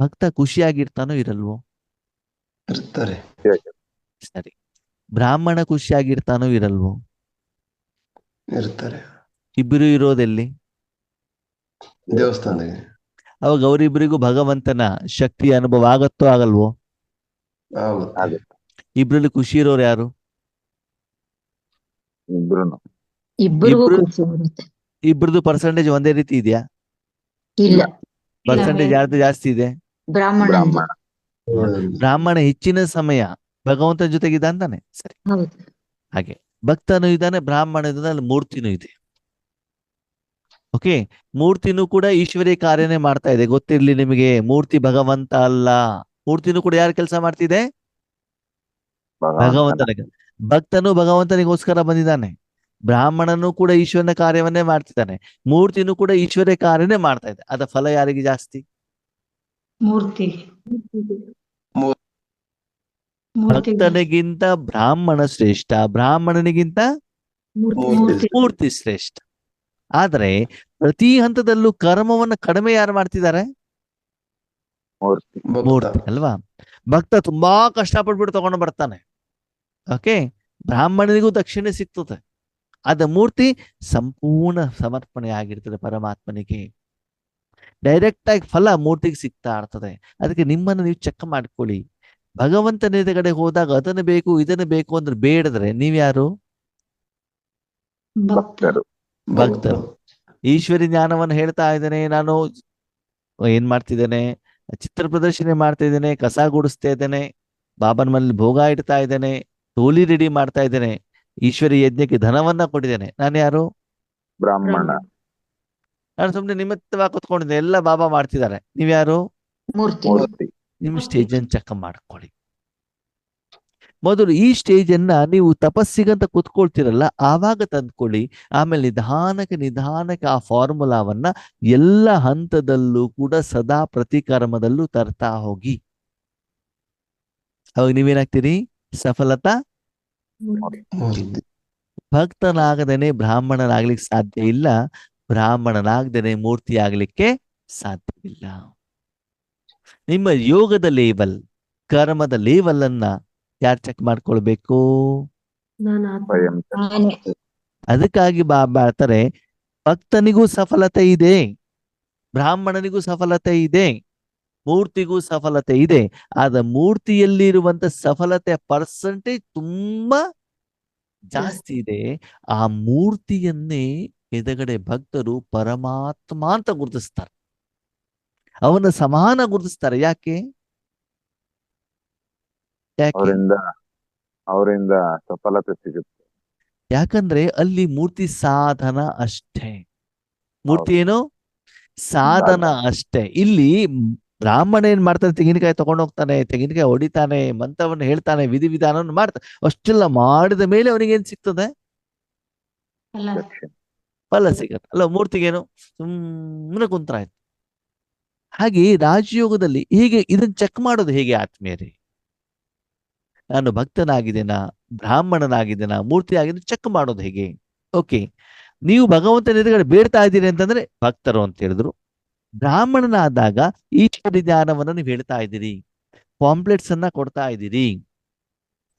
Speaker 1: ಭಕ್ತ ಖುಷಿಯಾಗಿರ್ತಾನೋ ಇರಲ್ವೋ?
Speaker 2: ಇರ್ತಾರೆ.
Speaker 1: ಸರಿ. ಬ್ರಾಹ್ಮಣ ಖುಷಿಯಾಗಿರ್ತಾನೋ ಇರಲ್ವೋ?
Speaker 2: ಇರ್ತಾರೆ.
Speaker 1: ಇಬ್ಬರು ಇರೋದೆಲ್ಲಿ?
Speaker 2: ದೇವಸ್ಥಾನದಲ್ಲಿ.
Speaker 1: ಅವಾಗ ಅವರಿಬ್ಬರಿಗೂ ಭಗವಂತನ ಶಕ್ತಿ ಅನುಭವ ಆಗತ್ತೋ ಆಗಲ್ವೋ?
Speaker 2: ಆಗುತ್ತೆ.
Speaker 1: ಇಬ್ರಲ್ಲಿ ಖುಷಿ ಇರೋರು ಯಾರು?
Speaker 4: ಇಬ್ಬರಿಗೂ ಖುಷಿ ಬರುತ್ತೆ.
Speaker 1: ಇಬ್ರದ್ದು ಪರ್ಸೆಂಟೇಜ್ ಒಂದೇ ರೀತಿ ಇದೆಯಾ?
Speaker 4: ಇಲ್ಲ.
Speaker 1: ಪರ್ಸೆಂಟೇಜ್ ಯಾರ್ದು ಜಾಸ್ತಿ ಇದೆ?
Speaker 4: ಬ್ರಾಹ್ಮಣ.
Speaker 1: ಬ್ರಾಹ್ಮಣ ಹೆಚ್ಚಿನ ಸಮಯ ಭಗವಂತನ ಜೊತೆಗಿದ್ದಾನೆ. ಸರಿ.
Speaker 4: ಹೌದು.
Speaker 1: ಹಾಗೆ ಭಕ್ತನೂ ಇದ್ದಾನೆ, ಬ್ರಾಹ್ಮಣ ಇದ್ದಾನೆ, ಅಲ್ಲಿ ಮೂರ್ತಿನೂ ಇದೆ. ಓಕೆ, ಮೂರ್ತಿನೂ ಕೂಡ ಈಶ್ವರೀಯ ಕಾರ್ಯನೇ ಮಾಡ್ತಾ ಇದೆ. ಗೊತ್ತಿರ್ಲಿ ನಿಮಗೆ, ಮೂರ್ತಿ ಭಗವಂತ ಅಲ್ಲ. ಮೂರ್ತಿನೂ ಕೂಡ ಯಾರು ಕೆಲಸ ಮಾಡ್ತಿದೆ? ಭಗವಂತನ. ಭಕ್ತನು ಭಗವಂತನಿಗೋಸ್ಕರ ಬಂದಿದ್ದಾನೆ, ಬ್ರಾಹ್ಮಣನು ಕೂಡ ಈಶ್ವರನ ಕಾರ್ಯವನ್ನೇ ಮಾಡ್ತಿದ್ದಾನೆ, ಮೂರ್ತಿನೂ ಕೂಡ ಈಶ್ವರ್ಯ ಕಾರ್ಯನೇ ಮಾಡ್ತಾ ಇದೆ. ಅದ ಫಲ ಯಾರಿಗೆ ಜಾಸ್ತಿ?
Speaker 4: ಮೂರ್ತಿ. ಮೂರ್ತಿ
Speaker 1: ಭಕ್ತನಿಗಿಂತ ಬ್ರಾಹ್ಮಣ ಶ್ರೇಷ್ಠ, ಬ್ರಾಹ್ಮಣನಿಗಿಂತ
Speaker 4: ಮೂರ್ತಿ
Speaker 1: ಮೂರ್ತಿ ಶ್ರೇಷ್ಠ. ಆದರೆ ಪ್ರತಿ ಹಂತದಲ್ಲೂ ಕರ್ಮವನ್ನ ಕಡಿಮೆ ಯಾರು ಮಾಡ್ತಿದ್ದಾರೆ?
Speaker 5: ಮೂರ್ತಿ.
Speaker 1: ಮೂರ್ತಿ ಅಲ್ವಾ? ಭಕ್ತ ತುಂಬಾ ಕಷ್ಟಪಟ್ಬಿಟ್ಟು ತಗೊಂಡು ಬರ್ತಾನೆ, ಓಕೆ, ಬ್ರಾಹ್ಮಣನಿಗೂ ದಕ್ಷಿಣೆ ಸಿಗ್ತದೆ. ಅದ ಮೂರ್ತಿ ಸಂಪೂರ್ಣ ಸಮರ್ಪಣೆ ಆಗಿರ್ತದೆ ಪರಮಾತ್ಮನಿಗೆ. ಡೈರೆಕ್ಟ್ ಆಗಿ ಫಲ ಮೂರ್ತಿಗೆ ಸಿಗ್ತಾ ಇರ್ತದೆ. ಅದಕ್ಕೆ ನಿಮ್ಮನ್ನು ನೀವು ಚೆಕ್ ಮಾಡ್ಕೊಳ್ಳಿ. ಭಗವಂತನ ಎದುರುಗಡೆ ಹೋದಾಗ ಅದನ್ನು ಬೇಕು ಇದನ್ನು ಬೇಕು ಅಂದ್ರೆ ಬೇಡದ್ರೆ ನೀವ್ಯಾರು?
Speaker 5: ಭಕ್ತರು.
Speaker 1: ಭಕ್ತರು. ಈಶ್ವರಿ ಜ್ಞಾನವನ್ನು ಹೇಳ್ತಾ ಇದ್ದೇನೆ, ನಾನು ಏನ್ ಮಾಡ್ತಿದ್ದೇನೆ, ಚಿತ್ರ ಪ್ರದರ್ಶನ ಮಾಡ್ತಾ ಇದ್ದೇನೆ, ಕಸ ಗುಡಿಸ್ತಾ ಇದ್ದೇನೆ, ಬಾಬನ ಮನೇಲಿ ಭೋಗ ಇಡ್ತಾ ಇದ್ದೇನೆ, ಟೋಲಿ ರೆಡಿ ಮಾಡ್ತಾ ಇದ್ದೇನೆ, ಈಶ್ವರಿ ಯಜ್ಞಕ್ಕೆ ಧನವನ್ನ ಕೊಟ್ಟಿದ್ದೇನೆ, ನಾನು ಯಾರು?
Speaker 5: ಬ್ರಾಹ್ಮಣ.
Speaker 1: ನಾನು ಸುಮ್ನೆ ನಿಮಿತ್ತವಾಗಿ ಕುತ್ಕೊಂಡಿದ್ದೆ, ಎಲ್ಲ ಬಾಬಾ ಮಾಡ್ತಿದ್ದಾರೆ, ನೀವ್ಯಾರು?
Speaker 4: ಮೂರ್ತಿ
Speaker 5: ಮೂರ್ತಿ.
Speaker 1: ನಿಮ್ಮ ಸ್ಟೇಜ್ ಅನ್ನು ಚೆಕ್ ಮಾಡ್ಕೊಳ್ಳಿ. ಮೊದಲು ಈ ಸ್ಟೇಜ್ ಅನ್ನ ನೀವು ತಪಸ್ಸಿಗಂತ ಕುತ್ಕೊಳ್ತಿರಲ್ಲ, ಆವಾಗ ತಂದ್ಕೊಳ್ಳಿ. ಆಮೇಲೆ ನಿಧಾನಕ್ಕೆ ಆ ಫಾರ್ಮುಲಾವನ್ನ ಎಲ್ಲ ಹಂತದಲ್ಲೂ ಕೂಡ ಸದಾ ಪ್ರತಿಕರ್ಮದಲ್ಲೂ ತರ್ತಾ ಹೋಗಿ. ಅವಾಗ ನೀವೇನಾಗ್ತೀರಿ? ಸಫಲತಾ.
Speaker 2: ಮೂರ್ತಿ.
Speaker 1: ಭಕ್ತನಾಗದೇನೆ ಬ್ರಾಹ್ಮಣನಾಗ್ಲಿಕ್ಕೆ ಸಾಧ್ಯ ಇಲ್ಲ, ಬ್ರಾಹ್ಮಣನಾಗದೇನೆ ಮೂರ್ತಿ ಆಗ್ಲಿಕ್ಕೆ ಸಾಧ್ಯವಿಲ್ಲ. ನಿಮ್ಮ ಯೋಗದ ಲೇವಲ್, ಕರ್ಮದ ಲೇವಲ್ ಅನ್ನ ಯಾರು ಚೆಕ್ ಮಾಡ್ಕೊಳ್ಬೇಕು?
Speaker 5: ಸ್ವಯಂ.
Speaker 1: ಅದಕ್ಕಾಗಿ ಬಾಬಾ ಹೇಳ್ತಾರೆ, ಭಕ್ತನಿಗೂ ಸಫಲತೆ ಇದೆ, ಬ್ರಾಹ್ಮಣನಿಗೂ ಸಫಲತೆ ಇದೆ, ಮೂರ್ತಿಗೂ ಸಫಲತೆ ಇದೆ. ಆದ ಮೂರ್ತಿಯಲ್ಲಿರುವಂತ ಸಫಲತೆ ಪರ್ಸೆಂಟೇಜ್ ತುಂಬಾ ಜಾಸ್ತಿ ಇದೆ. ಆ ಮೂರ್ತಿಯನ್ನೇ ಎದುರುಗಡೆ ಭಕ್ತರು ಪರಮಾತ್ಮ ಅಂತ ಗುರುತಿಸ್ತಾರೆ, ಅವನ ಸಮಾನ ಗುರುತಿಸ್ತಾರೆ. ಯಾಕೆ?
Speaker 5: ಅವರಿಂದ ಸಫಲತೆ ಸಿಗುತ್ತೆ.
Speaker 1: ಯಾಕಂದ್ರೆ ಅಲ್ಲಿ ಮೂರ್ತಿ ಸಾಧನ ಅಷ್ಟೇ. ಮೂರ್ತಿ ಏನು? ಸಾಧನ ಅಷ್ಟೇ. ಇಲ್ಲಿ ಬ್ರಾಹ್ಮಣ ಏನ್ ಮಾಡ್ತಾನೆ? ತೆಂಗಿನಕಾಯಿ ತಗೊಂಡು ಹೋಗ್ತಾನೆ, ತೆಂಗಿನಕಾಯಿ ಹೊಡಿತಾನೆ, ಮಂತ್ರವನ್ನು ಹೇಳ್ತಾನೆ, ವಿಧಿವಿಧಾನವನ್ನು ಮಾಡ್ತಾನೆ. ಅಷ್ಟೆಲ್ಲ ಮಾಡಿದ ಮೇಲೆ ಅವನಿಗೆ ಏನ್ ಸಿಗ್ತದೆ?
Speaker 5: ದಕ್ಷಿಣ.
Speaker 1: ಫಲ ಸಿಗತ್ತೆ ಅಲ್ಲ. ಮೂರ್ತಿಗೇನು? ಸುಮ್ಮನೆ ಕುಂತ್ರಾಯ್ತು. ಹಾಗೆ ರಾಜಯೋಗದಲ್ಲಿ ಹೀಗೆ ಇದನ್ನ ಚೆಕ್ ಮಾಡೋದು ಹೇಗೆ ಆತ್ಮೀಯರೇ? ನಾನು ಭಕ್ತನಾಗಿದ್ದೇನಾ, ಬ್ರಾಹ್ಮಣನಾಗಿದ್ದೇನಾ, ಮೂರ್ತಿ ಆಗಿದ್ದೇನೆ, ಚೆಕ್ ಮಾಡೋದು ಹೇಗೆ? ಓಕೆ, ನೀವು ಭಗವಂತನ ಎದುರುಗಡೆ ಬೇಡ್ತಾ ಇದ್ದೀರಿ ಅಂತಂದ್ರೆ ಭಕ್ತರು ಅಂತ ಹೇಳಿದ್ರು. ಬ್ರಾಹ್ಮಣನಾದಾಗ ಈಶ್ವರಿ ಜ್ಞಾನವನ್ನು ನೀವು ಹೇಳ್ತಾ ಇದ್ದೀರಿ, ಪಾಂಪ್ಲೆಟ್ಸ್ ಅನ್ನ ಕೊಡ್ತಾ ಇದ್ದೀರಿ,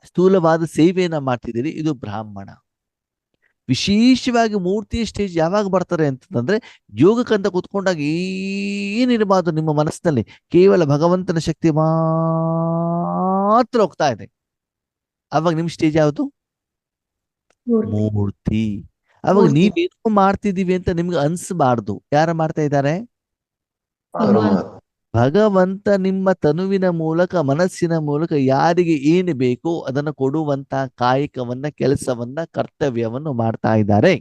Speaker 1: ಸ್ಥೂಲವಾದ ಸೇವೆಯನ್ನ ಮಾಡ್ತಿದ್ದೀರಿ, ಇದು ಬ್ರಾಹ್ಮಣ. ವಿಶೇಷವಾಗಿ ಮೂರ್ತಿಯ ಸ್ಟೇಜ್ ಯಾವಾಗ ಬರ್ತಾರೆ ಅಂತಂದ್ರೆ ಯೋಗಕ್ಕಂತ ಕುತ್ಕೊಂಡಾಗ ಏನಿರಬಾರ್ದು ನಿಮ್ಮ ಮನಸ್ಸಿನಲ್ಲಿ, ಕೇವಲ ಭಗವಂತನ ಶಕ್ತಿ ಮಾತ್ರ ಹೋಗ್ತಾ ಇದೆ. ಅವಾಗ ನಿಮ್ ಸ್ಟೇಜ್ ಯಾವುದು? ಮೂರ್ತಿ. ಅವಾಗ ನೀವೇನೋ ಮಾಡ್ತಿದೀವಿ ಅಂತ ನಿಮ್ಗೆ ಅನ್ಸಬಾರ್ದು. ಯಾರ ಮಾಡ್ತಾ ಇದ್ದಾರೆ? ಭಗವಂತ ನಿಮ್ಮ ತನುವಿನ ಮೂಲಕ, ಮನಸ್ಸಿನ ಮೂಲಕ ಯಾರಿಗೆ ಏನು ಬೇಕೋ ಅದನ್ನು ಕೊಡುವಂತ ಕಾಯಕವನ್ನ, ಕೆಲಸವನ್ನ, ಕರ್ತವ್ಯವನ್ನು ಮಾಡ್ತಾ ಇದ್ದಾರೆ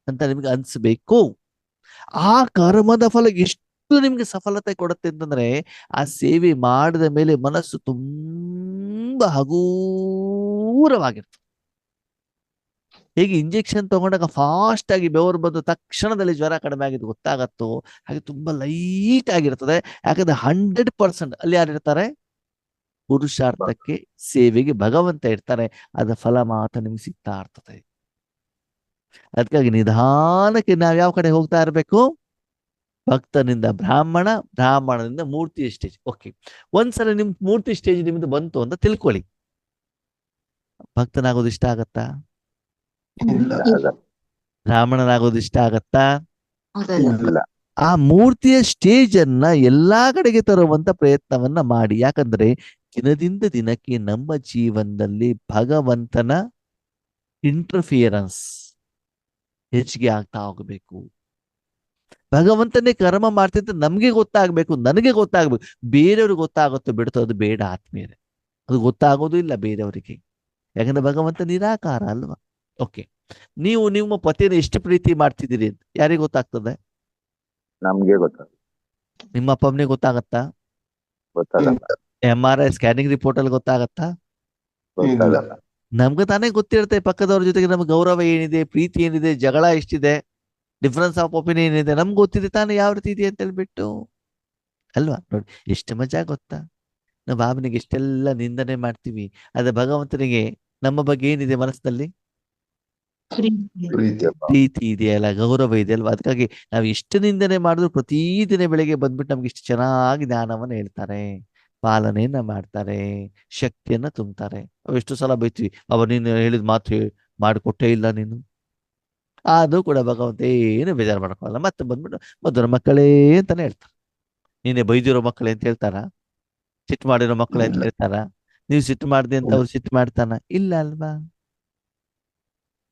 Speaker 1: ಅಂತ ನಿಮ್ಗೆ ಅನ್ಸ್ಬೇಕು. ಆ ಕರ್ಮದ ಫಲ ಎಷ್ಟು ನಿಮ್ಗೆ ಸಫಲತೆ ಕೊಡುತ್ತೆ ಅಂತಂದ್ರೆ, ಆ ಸೇವೆ ಮಾಡಿದ ಮೇಲೆ ಮನಸ್ಸು ತುಂಬಾ ಹಗೂರವಾಗಿರ್ತದೆ. ಹೇಗೆ ಇಂಜೆಕ್ಷನ್ ತಗೊಂಡಾಗ ಫಾಸ್ಟ್ ಆಗಿ ಬೆವರು ಬಂದು ತಕ್ಷಣದಲ್ಲಿ ಜ್ವರ ಕಡಿಮೆ ಆಗಿದ್ದು ಗೊತ್ತಾಗತ್ತೋ, ಹಾಗೆ ತುಂಬಾ ಲೈಟ್ ಆಗಿರ್ತದೆ. ಯಾಕಂದ್ರೆ 100% ಅಲ್ಲಿ ಯಾರಿರ್ತಾರೆ? ಪುರುಷಾರ್ಥಕ್ಕೆ, ಸೇವೆಗೆ ಭಗವಂತ ಇರ್ತಾರೆ. ಅದ ಫಲ ಮಾತ್ರ ನಿಮ್ಗೆ ಸಿಗ್ತಾ ಇರ್ತದೆ. ಅದಕ್ಕಾಗಿ ನಿಧಾನಕ್ಕೆ ನಾವ್ ಯಾವ ಕಡೆ ಹೋಗ್ತಾ ಇರ್ಬೇಕು? ಭಕ್ತನಿಂದ ಬ್ರಾಹ್ಮಣ, ಬ್ರಾಹ್ಮಣದಿಂದ ಮೂರ್ತಿ ಸ್ಟೇಜ್. ಓಕೆ, ಒಂದ್ಸಲ ನಿಮ್ ಮೂರ್ತಿ ಸ್ಟೇಜ್ ನಿಮ್ದು ಬಂತು ಅಂತ ತಿಳ್ಕೊಳ್ಳಿ, ಭಕ್ತನಾಗೋದು ಇಷ್ಟ ಆಗತ್ತಾ? ಬ್ರಾಹ್ಮಣನಾಗೋದು ಇಷ್ಟ ಆಗತ್ತಾ? ಆ ಮೂರ್ತಿಯ ಸ್ಟೇಜ್ ಅನ್ನ ಎಲ್ಲಾ ಕಡೆಗೆ ತರುವಂತ ಪ್ರಯತ್ನವನ್ನ ಮಾಡಿ. ಯಾಕಂದ್ರೆ ದಿನದಿಂದ ದಿನಕ್ಕೆ ನಮ್ಮ ಜೀವನದಲ್ಲಿ ಭಗವಂತನ ಇಂಟರ್ಫಿಯರೆನ್ಸ್ ಹೆಚ್ಚಿಗೆ ಆಗ್ತಾ ಹೋಗಬೇಕು. ಭಗವಂತನೇ ಕರ್ಮ ಮಾಡ್ತಿದ್ದ ನಮ್ಗೆ ಗೊತ್ತಾಗ್ಬೇಕು, ನನಗೆ ಗೊತ್ತಾಗ್ಬೇಕು. ಬೇರೆಯವ್ರಿಗೆ ಗೊತ್ತಾಗುತ್ತೋ ಬಿಡುತ್ತೋ ಅದು ಬೇಡ ಆತ್ಮೀಯರೇ, ಅದು ಗೊತ್ತಾಗೋದು ಇಲ್ಲ ಬೇರೆಯವರಿಗೆ. ಯಾಕಂದ್ರೆ ಭಗವಂತ ನಿರಾಕಾರ ಅಲ್ವಾ? ಓಕೆ, ನೀವು ನಿಮ್ಮ ಪತಿಯನ್ನು ಎಷ್ಟು ಪ್ರೀತಿ ಮಾಡ್ತಿದ್ದೀರಿ ಅಂತ ಯಾರಿಗೆ ಗೊತ್ತಾಗ್ತದೆ?
Speaker 5: ನಮ್ಗೆ ಗೊತ್ತಾಗ.
Speaker 1: ನಿಮ್ಮ ಅಪ್ಪನಿಗೆ ಗೊತ್ತಾಗತ್ತಾ?
Speaker 5: ಗೊತ್ತಾಗಲ್ಲ.
Speaker 1: MRI ಸ್ಕ್ಯಾನಿಂಗ್ ರಿಪೋರ್ಟ್ ಅಲ್ಲಿ ಗೊತ್ತಾಗತ್ತಾ?
Speaker 5: ಗೊತ್ತಾಗಲ್ಲ.
Speaker 1: ನಮ್ಗೆ ತಾನೇ ಗೊತ್ತಿರುತ್ತೆ ಪಕ್ಕದವ್ರ ಜೊತೆಗೆ ನಮ್ಗೆ ಗೌರವ ಏನಿದೆ, ಪ್ರೀತಿ ಏನಿದೆ, ಜಗಳ ಎಷ್ಟಿದೆ, ಡಿಫ್ರೆನ್ಸ್ ಆಫ್ ಒಪಿನಿಯನ್ ಏನಿದೆ, ನಮ್ಗೆ ಗೊತ್ತಿದೆ ತಾನೇ ಯಾವ ರೀತಿ ಇದೆ ಅಂತ ಹೇಳ್ಬಿಟ್ಟು ಅಲ್ವಾ? ನೋಡಿ ಎಷ್ಟು ಮಜಾ ಗೊತ್ತಾ? ನಾವು ಬಾಬನಿಗೆ ಎಷ್ಟೆಲ್ಲ ನಿಂದನೆ ಮಾಡ್ತೀವಿ, ಆದ್ರೆ ಭಗವಂತನಿಗೆ ನಮ್ಮ ಬಗ್ಗೆ ಏನಿದೆ ಮನಸ್ಸಿನಲ್ಲಿ?
Speaker 2: ಪ್ರೀತಿಯ ಭಾವ.
Speaker 1: ಪ್ರೀತಿ ಇದೆಯಲ್ಲ, ಗೌರವ ಇದೆಯಲ್ವಾ. ಅದಕ್ಕಾಗಿ ನಾವು ಎಷ್ಟು ನಿಂದನೆ ಮಾಡಿದ್ರು ಪ್ರತಿದಿನ ಬೆಳಿಗ್ಗೆ ಬಂದ್ಬಿಟ್ಟು ನಮ್ಗೆ ಇಷ್ಟು ಚೆನ್ನಾಗಿ ಜ್ಞಾನವನ್ನು ಹೇಳ್ತಾರೆ, ಪಾಲನೆಯನ್ನ ಮಾಡ್ತಾರೆ, ಶಕ್ತಿಯನ್ನ ತುಂಬ್ತಾರೆ. ನಾವು ಎಷ್ಟು ಸಲ ಬೈತೀವಿ, ಅವ ನೀನು ಹೇಳಿದ ಮಾತು ಮಾಡಿಕೊಟ್ಟೇ ಇಲ್ಲ ನೀನು. ಅದು ಕೂಡ ಭಗವಂತ ಏನು ಬೇಜಾರು ಮಾಡ್ಕೊಳ್ಳಲ್ಲ. ಮತ್ತೆ ಬಂದ್ಬಿಟ್ಟು ಮಧುರ ಮಕ್ಕಳೇ ಅಂತಾನೆ ಹೇಳ್ತಾರೆ. ನೀನೆ ಬೈದಿರೋ ಮಕ್ಕಳೇ ಅಂತ ಹೇಳ್ತಾರ? ಸಿಟ್ಟು ಮಾಡಿರೋ ಮಕ್ಕಳೇ ಅಂತ
Speaker 2: ಇಲ್ಲ.
Speaker 1: ಹೇಳ್ತಾರ? ನೀವು ಸಿಟ್ಟು ಮಾಡ್ದೆ ಅಂತ ಅವ್ರು ಸಿಟ್ಟು ಮಾಡ್ತಾನ? ಇಲ್ಲ ಅಲ್ವಾ?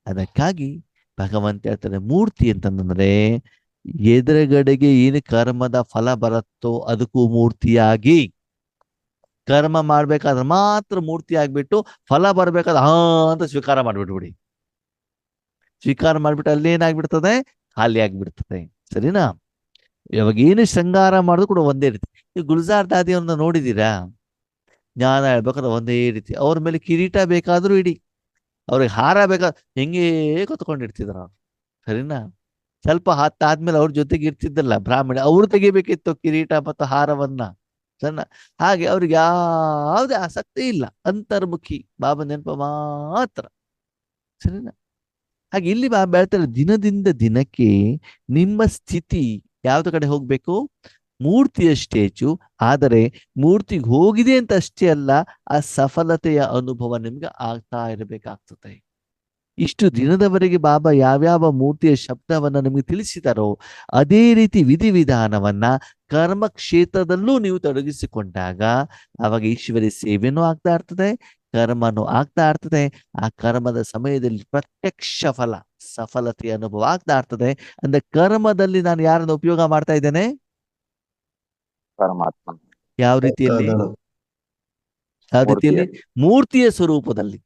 Speaker 1: ಅದಕ್ಕಾಗಿ ಭಗವಂತ ಹೇಳ್ತಾನೆ ಮೂರ್ತಿ ಅಂತಂದ್ರೆ ಎದುರುಗಡೆಗೆ ಏನು ಕರ್ಮದ ಫಲ ಬರುತ್ತೋ ಅದಕ್ಕೂ ಮೂರ್ತಿಯಾಗಿ, ಕರ್ಮ ಮಾಡ್ಬೇಕಾದ್ರೆ ಮಾತ್ರ ಮೂರ್ತಿ ಆಗ್ಬಿಟ್ಟು ಫಲ ಬರ್ಬೇಕಾದ್ರೆ ಹಾ ಅಂತ ಸ್ವೀಕಾರ ಮಾಡ್ಬಿಟ್ಬಿಡಿ. ಸ್ವೀಕಾರ ಮಾಡ್ಬಿಟ್ಟು ಅಲ್ಲಿ ಏನಾಗ್ಬಿಡ್ತದೆ? ಖಾಲಿ ಆಗ್ಬಿಡ್ತದೆ. ಸರಿನಾ? ಇವಾಗ ಏನು ಶೃಂಗಾರ ಮಾಡೋದು ಕೂಡ ಒಂದೇ ರೀತಿ. ಈ ಗುಲ್ಜಾರ್ ದಾದಿಯವ್ರನ್ನ ನೋಡಿದೀರಾ? ಜ್ಞಾನ ಹೇಳ್ಬೇಕಾದ್ರೆ ಒಂದೇ ರೀತಿ. ಅವ್ರ ಮೇಲೆ ಕಿರೀಟ ಬೇಕಾದ್ರೂ ಇಡಿ, ಅವ್ರಿಗೆ ಹಾರ ಬೇಕಾದ್ರೆ ಹೆಂಗೇ ಕೊತ್ಕೊಂಡಿರ್ತಿದ್ರ ಅವ್ರು. ಸರಿನಾ? ಸ್ವಲ್ಪ ಆದ್ಮೇಲೆ ಅವ್ರ ಜೊತೆಗೆ ಇರ್ತಿದ್ದಲ್ಲ ಬ್ರಾಹ್ಮಣ, ಅವ್ರು ತೆಗಿಬೇಕಿತ್ತು ಕಿರೀಟ ಮತ್ತು ಹಾರವನ್ನ. ಸಣ್ಣ ಹಾಗೆ ಅವ್ರಿಗೆ ಯಾವುದೇ ಆಸಕ್ತಿ ಇಲ್ಲ, ಅಂತರ್ಮುಖಿ, ಬಾಬಾ ನೆನಪ ಮಾತ್ರ. ಸರಿನಾ? ಹಾಗೆ ಇಲ್ಲಿ ಬಾಬಾ ಹೇಳ್ತಾರೆ ದಿನದಿಂದ ದಿನಕ್ಕೆ ನಿಮ್ಮ ಸ್ಥಿತಿ ಯಾವ್ದು ಕಡೆ ಹೋಗ್ಬೇಕು? ಮೂರ್ತಿಯ ಸ್ಟೇಜು. ಆದರೆ ಮೂರ್ತಿಗೆ ಹೋಗಿದೆ ಅಂತ ಅಷ್ಟೇ ಅಲ್ಲ, ಆ ಸಫಲತೆಯ ಅನುಭವ ನಿಮ್ಗೆ ಆಗ್ತಾ ಇರಬೇಕಾಗ್ತದೆ. ಇಷ್ಟು ದಿನದವರೆಗೆ ಬಾಬಾ ಯಾವ್ಯಾವ ಮೂರ್ತಿಯ ಶಬ್ದವನ್ನ ನಿಮಗೆ ತಿಳಿಸಿದಾರೋ ಅದೇ ರೀತಿ ವಿಧಿವಿಧಾನವನ್ನ ಕರ್ಮ ಕ್ಷೇತ್ರದಲ್ಲೂ ನೀವು ತೊಡಗಿಸಿಕೊಂಡಾಗ ಅವಾಗ ಈಶ್ವರಿ ಸೇವೆನೂ ಆಗ್ತಾ ಇರ್ತದೆ, ಕರ್ಮನೂ ಆಗ್ತಾ ಇರ್ತದೆ. ಆ ಕರ್ಮದ ಸಮಯದಲ್ಲಿ ಪ್ರತ್ಯಕ್ಷ ಫಲ, ಸಫಲತೆಯ ಅನುಭವ ಆಗ್ತಾ ಇರ್ತದೆ. ಅಂದ್ರೆ ಕರ್ಮದಲ್ಲಿ ನಾನು ಯಾರನ್ನು ಉಪಯೋಗ ಮಾಡ್ತಾ ಇದ್ದೇನೆ?
Speaker 5: ಪರಮಾತ್ಮ
Speaker 1: ಯಾವ ರೀತಿಯಲ್ಲಿ? ಯಾವ ರೀತಿಯಲ್ಲಿ? ಮೂರ್ತಿಯ ಸ್ವರೂಪದಲ್ಲಿ.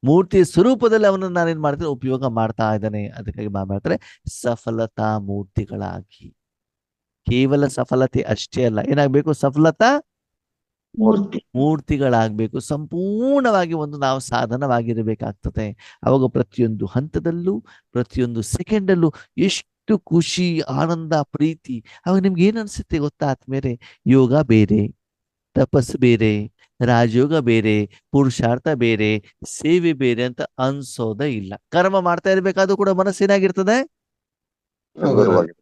Speaker 1: ಮೂರ್ತಿಯ ಸ್ವರೂಪದಲ್ಲಿ ಅವನನ್ನು ನಾನೇನ್ ಮಾಡ್ತೇನೆ? ಉಪಯೋಗ ಮಾಡ್ತಾ ಇದ್ದಾನೆ. ಅದಕ್ಕಾಗಿ ಬಾಬಾ ಹೇಳ್ತಾರೆ ಸಫಲತಾ ಮೂರ್ತಿಗಳಾಗಿ. ಕೇವಲ ಸಫಲತೆ ಅಷ್ಟೇ ಅಲ್ಲ, ಏನಾಗ್ಬೇಕು? ಸಫಲತಾ
Speaker 4: ಮೂರ್ತಿ.
Speaker 1: ಮೂರ್ತಿಗಳಾಗ್ಬೇಕು. ಸಂಪೂರ್ಣವಾಗಿ ಒಂದು ನಾವು ಸಾಧನವಾಗಿರಬೇಕಾಗ್ತದೆ. ಅವಾಗ ಪ್ರತಿಯೊಂದು ಹಂತದಲ್ಲೂ, ಪ್ರತಿಯೊಂದು ಸೆಕೆಂಡಲ್ಲೂ ಎಷ್ಟು ಖುಷಿ, ಆನಂದ, ಪ್ರೀತಿ. ಅವಾಗ ನಿಮ್ಗೆ ಏನ್ ಅನ್ಸುತ್ತೆ ಗೊತ್ತಾ ಆದ್ಮೇಲೆ? ಯೋಗ ಬೇರೆ, ತಪಸ್ಸು ಬೇರೆ, ರಾಜಯೋಗ ಬೇರೆ, ಪುರುಷಾರ್ಥ ಬೇರೆ, ಸೇವೆ ಬೇರೆ ಅಂತ ಅನ್ಸೋದೇ ಇಲ್ಲ. ಕರ್ಮ ಮಾಡ್ತಾ ಇರ್ಬೇಕಾದ್ರೂ ಕೂಡ ಮನಸ್ಸೇನಾಗಿರ್ತದೆ?
Speaker 5: ಹಗುರವಾಗಿ.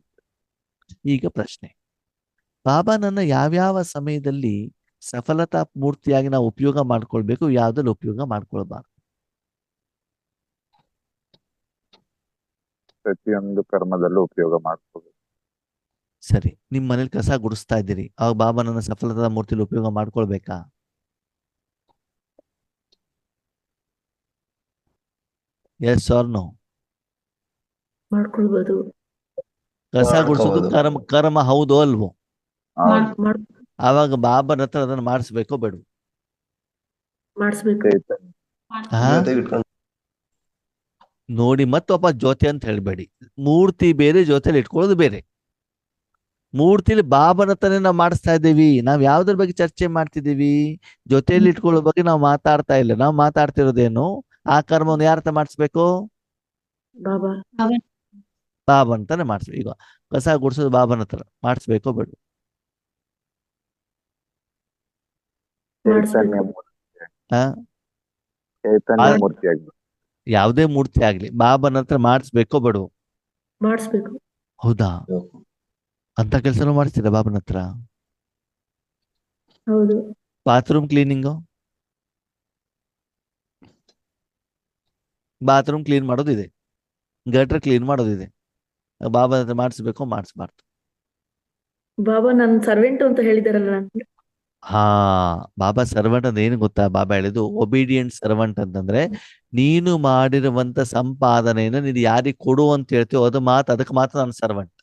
Speaker 1: ಈಗ ಪ್ರಶ್ನೆ, ಬಾಬಾ ನನ್ನ ಯಾವ್ಯಾವ ಸಮಯದಲ್ಲಿ ಸಫಲತಾ ಮೂರ್ತಿಯಾಗಿ ನಾವು ಉಪಯೋಗ ಮಾಡ್ಕೊಳ್ಬೇಕು, ಯಾವ್ದ್ರಲ್ಲಿ ಉಪಯೋಗ ಮಾಡ್ಕೊಳ್ಬಾರ್ದು?
Speaker 5: ಪ್ರತಿಯೊಂದು ಕರ್ಮದಲ್ಲೂ ಉಪಯೋಗ ಮಾಡ್ಕೋಬೇಕು.
Speaker 1: ಸರಿ, ನಿಮ್ ಮನೇಲಿ ಕಸ ಗುಡಿಸ್ತಾ ಇದ್ದೀರಿ, ಅವಾಗ ಬಾಬಾ ನನ್ನ ಸಫಲತಾ ಮೂರ್ತಿಲಿ ಉಪಯೋಗ ಮಾಡ್ಕೊಳ್ಬೇಕಾ? S R no?
Speaker 4: ಮಾಡ್ಕೊಳ್ಬೋದು.
Speaker 1: ಕಸ ಗುಡಿಸೋದು ಕರ್ಮ ಹೌದು ಅಲ್ವೋ? ಆವಾಗ ಬಾಬನ ಹತ್ರ ಅದನ್ನ ಮಾಡಿಸ್ಬೇಕೋ ಬೇಡ?
Speaker 4: ಮಾಡಿಸ್ಬೇಕು.
Speaker 1: ನೋಡಿ, ಮತ್ತೊಬ್ಬ ಜ್ಯೋತಿ ಅಂತ ಹೇಳ್ಬೇಡಿ. ಮೂರ್ತಿ ಬೇರೆ, ಜ್ಯೋತಿಯಲ್ಲಿ ಇಟ್ಕೊಳ್ಳೋದು ಬೇರೆ. ಮೂರ್ತಿಲಿ ಬಾಬನ ಹತ್ರನೇ ನಾವು ಮಾಡಿಸ್ತಾ ಇದ್ದೀವಿ. ನಾವ್ ಯಾವ್ದ್ರ ಬಗ್ಗೆ ಚರ್ಚೆ ಮಾಡ್ತಿದ್ದೀವಿ? ಜೊತೆಯಲ್ಲಿ ಇಟ್ಕೊಳ್ಳೋ ಬಗ್ಗೆ ನಾವು ಮಾತಾಡ್ತಾ ಇಲ್ಲ. ನಾವು ಮಾತಾಡ್ತಿರೋದೇನು? ಆ ಕರ್ಮವನ್ನು ಯಾರ ಹತ್ರ ಮಾಡಿಸ್ಬೇಕು?
Speaker 4: ಬಾಬಾ.
Speaker 1: ಬಾಬನ್ ತಾನೆ ಮಾಡಿಸ್ಬೇಕು. ಈಗ ಕಸ ಗುಡಿಸೋದು ಬಾಬನ ಹತ್ರ ಮಾಡಿಸ್ಬೇಕೋ ಬೇಡ?
Speaker 5: ಚೈತನ್ಯ ಮೂರ್ತಿ,
Speaker 1: ಆ
Speaker 5: ಚೈತನ್ಯ ಮೂರ್ತಿ ಆಗ್ಬೇಕು.
Speaker 1: ಯಾವುದೇ ಮೂರ್ತಿ ಆಗ್ಲಿ ಬಾಬನ ಹತ್ರ ಮಾಡಿಸ್ಬೇಕೋ ಬೇಡ?
Speaker 4: ಮಾಡಿಸ್ಬೇಕು.
Speaker 1: ಹೌದಾ? ಅಂತ ಕೆಲಸನೂ ಮಾಡಿಸ್ತೀರಾ ಬಾಬನ ಹತ್ರ?
Speaker 4: ಹೌದು.
Speaker 1: ಬಾತ್ರೂಮ್ ಕ್ಲೀನಿಂಗು, ಬಾತ್ರೂಮ್ ಕ್ಲೀನ್ ಮಾಡೋದಿದೆ, ಗಟರ್ ಕ್ಲೀನ್ ಮಾಡೋದಿದೆ, ಬಾಬನ ಹತ್ರ ಮಾಡಿಸ್ಬೇಕೋ ಮಾಡಿಸ್ಬಾರ್ದು?
Speaker 4: ಬಾಬಾ ನನ್ನ ಸರ್ವೆಂಟ್ ಅಂತ ಹೇಳಿದಾರಲ್ಲ.
Speaker 1: ಹಾ, ಬಾಬಾ ಸರ್ವೆಂಟ್ ಅಂತ ಏನು ಗೊತ್ತಾ? ಬಾಬಾ ಹೇಳಿದ್ದು ಒಬಿಡಿಯಂಟ್ ಸರ್ವೆಂಟ್ ಅಂತಂದ್ರೆ ನೀನು ಮಾಡಿರುವಂತ ಸಂಪಾದನೆಯನ್ನು ನೀನು ಯಾರಿಗೆ ಕೊಡು ಅಂತ ಹೇಳ್ತೀವೋ ಅದಕ್ಕೆ ಮಾತ್ರ ನಾನು ಸರ್ವೆಂಟ್.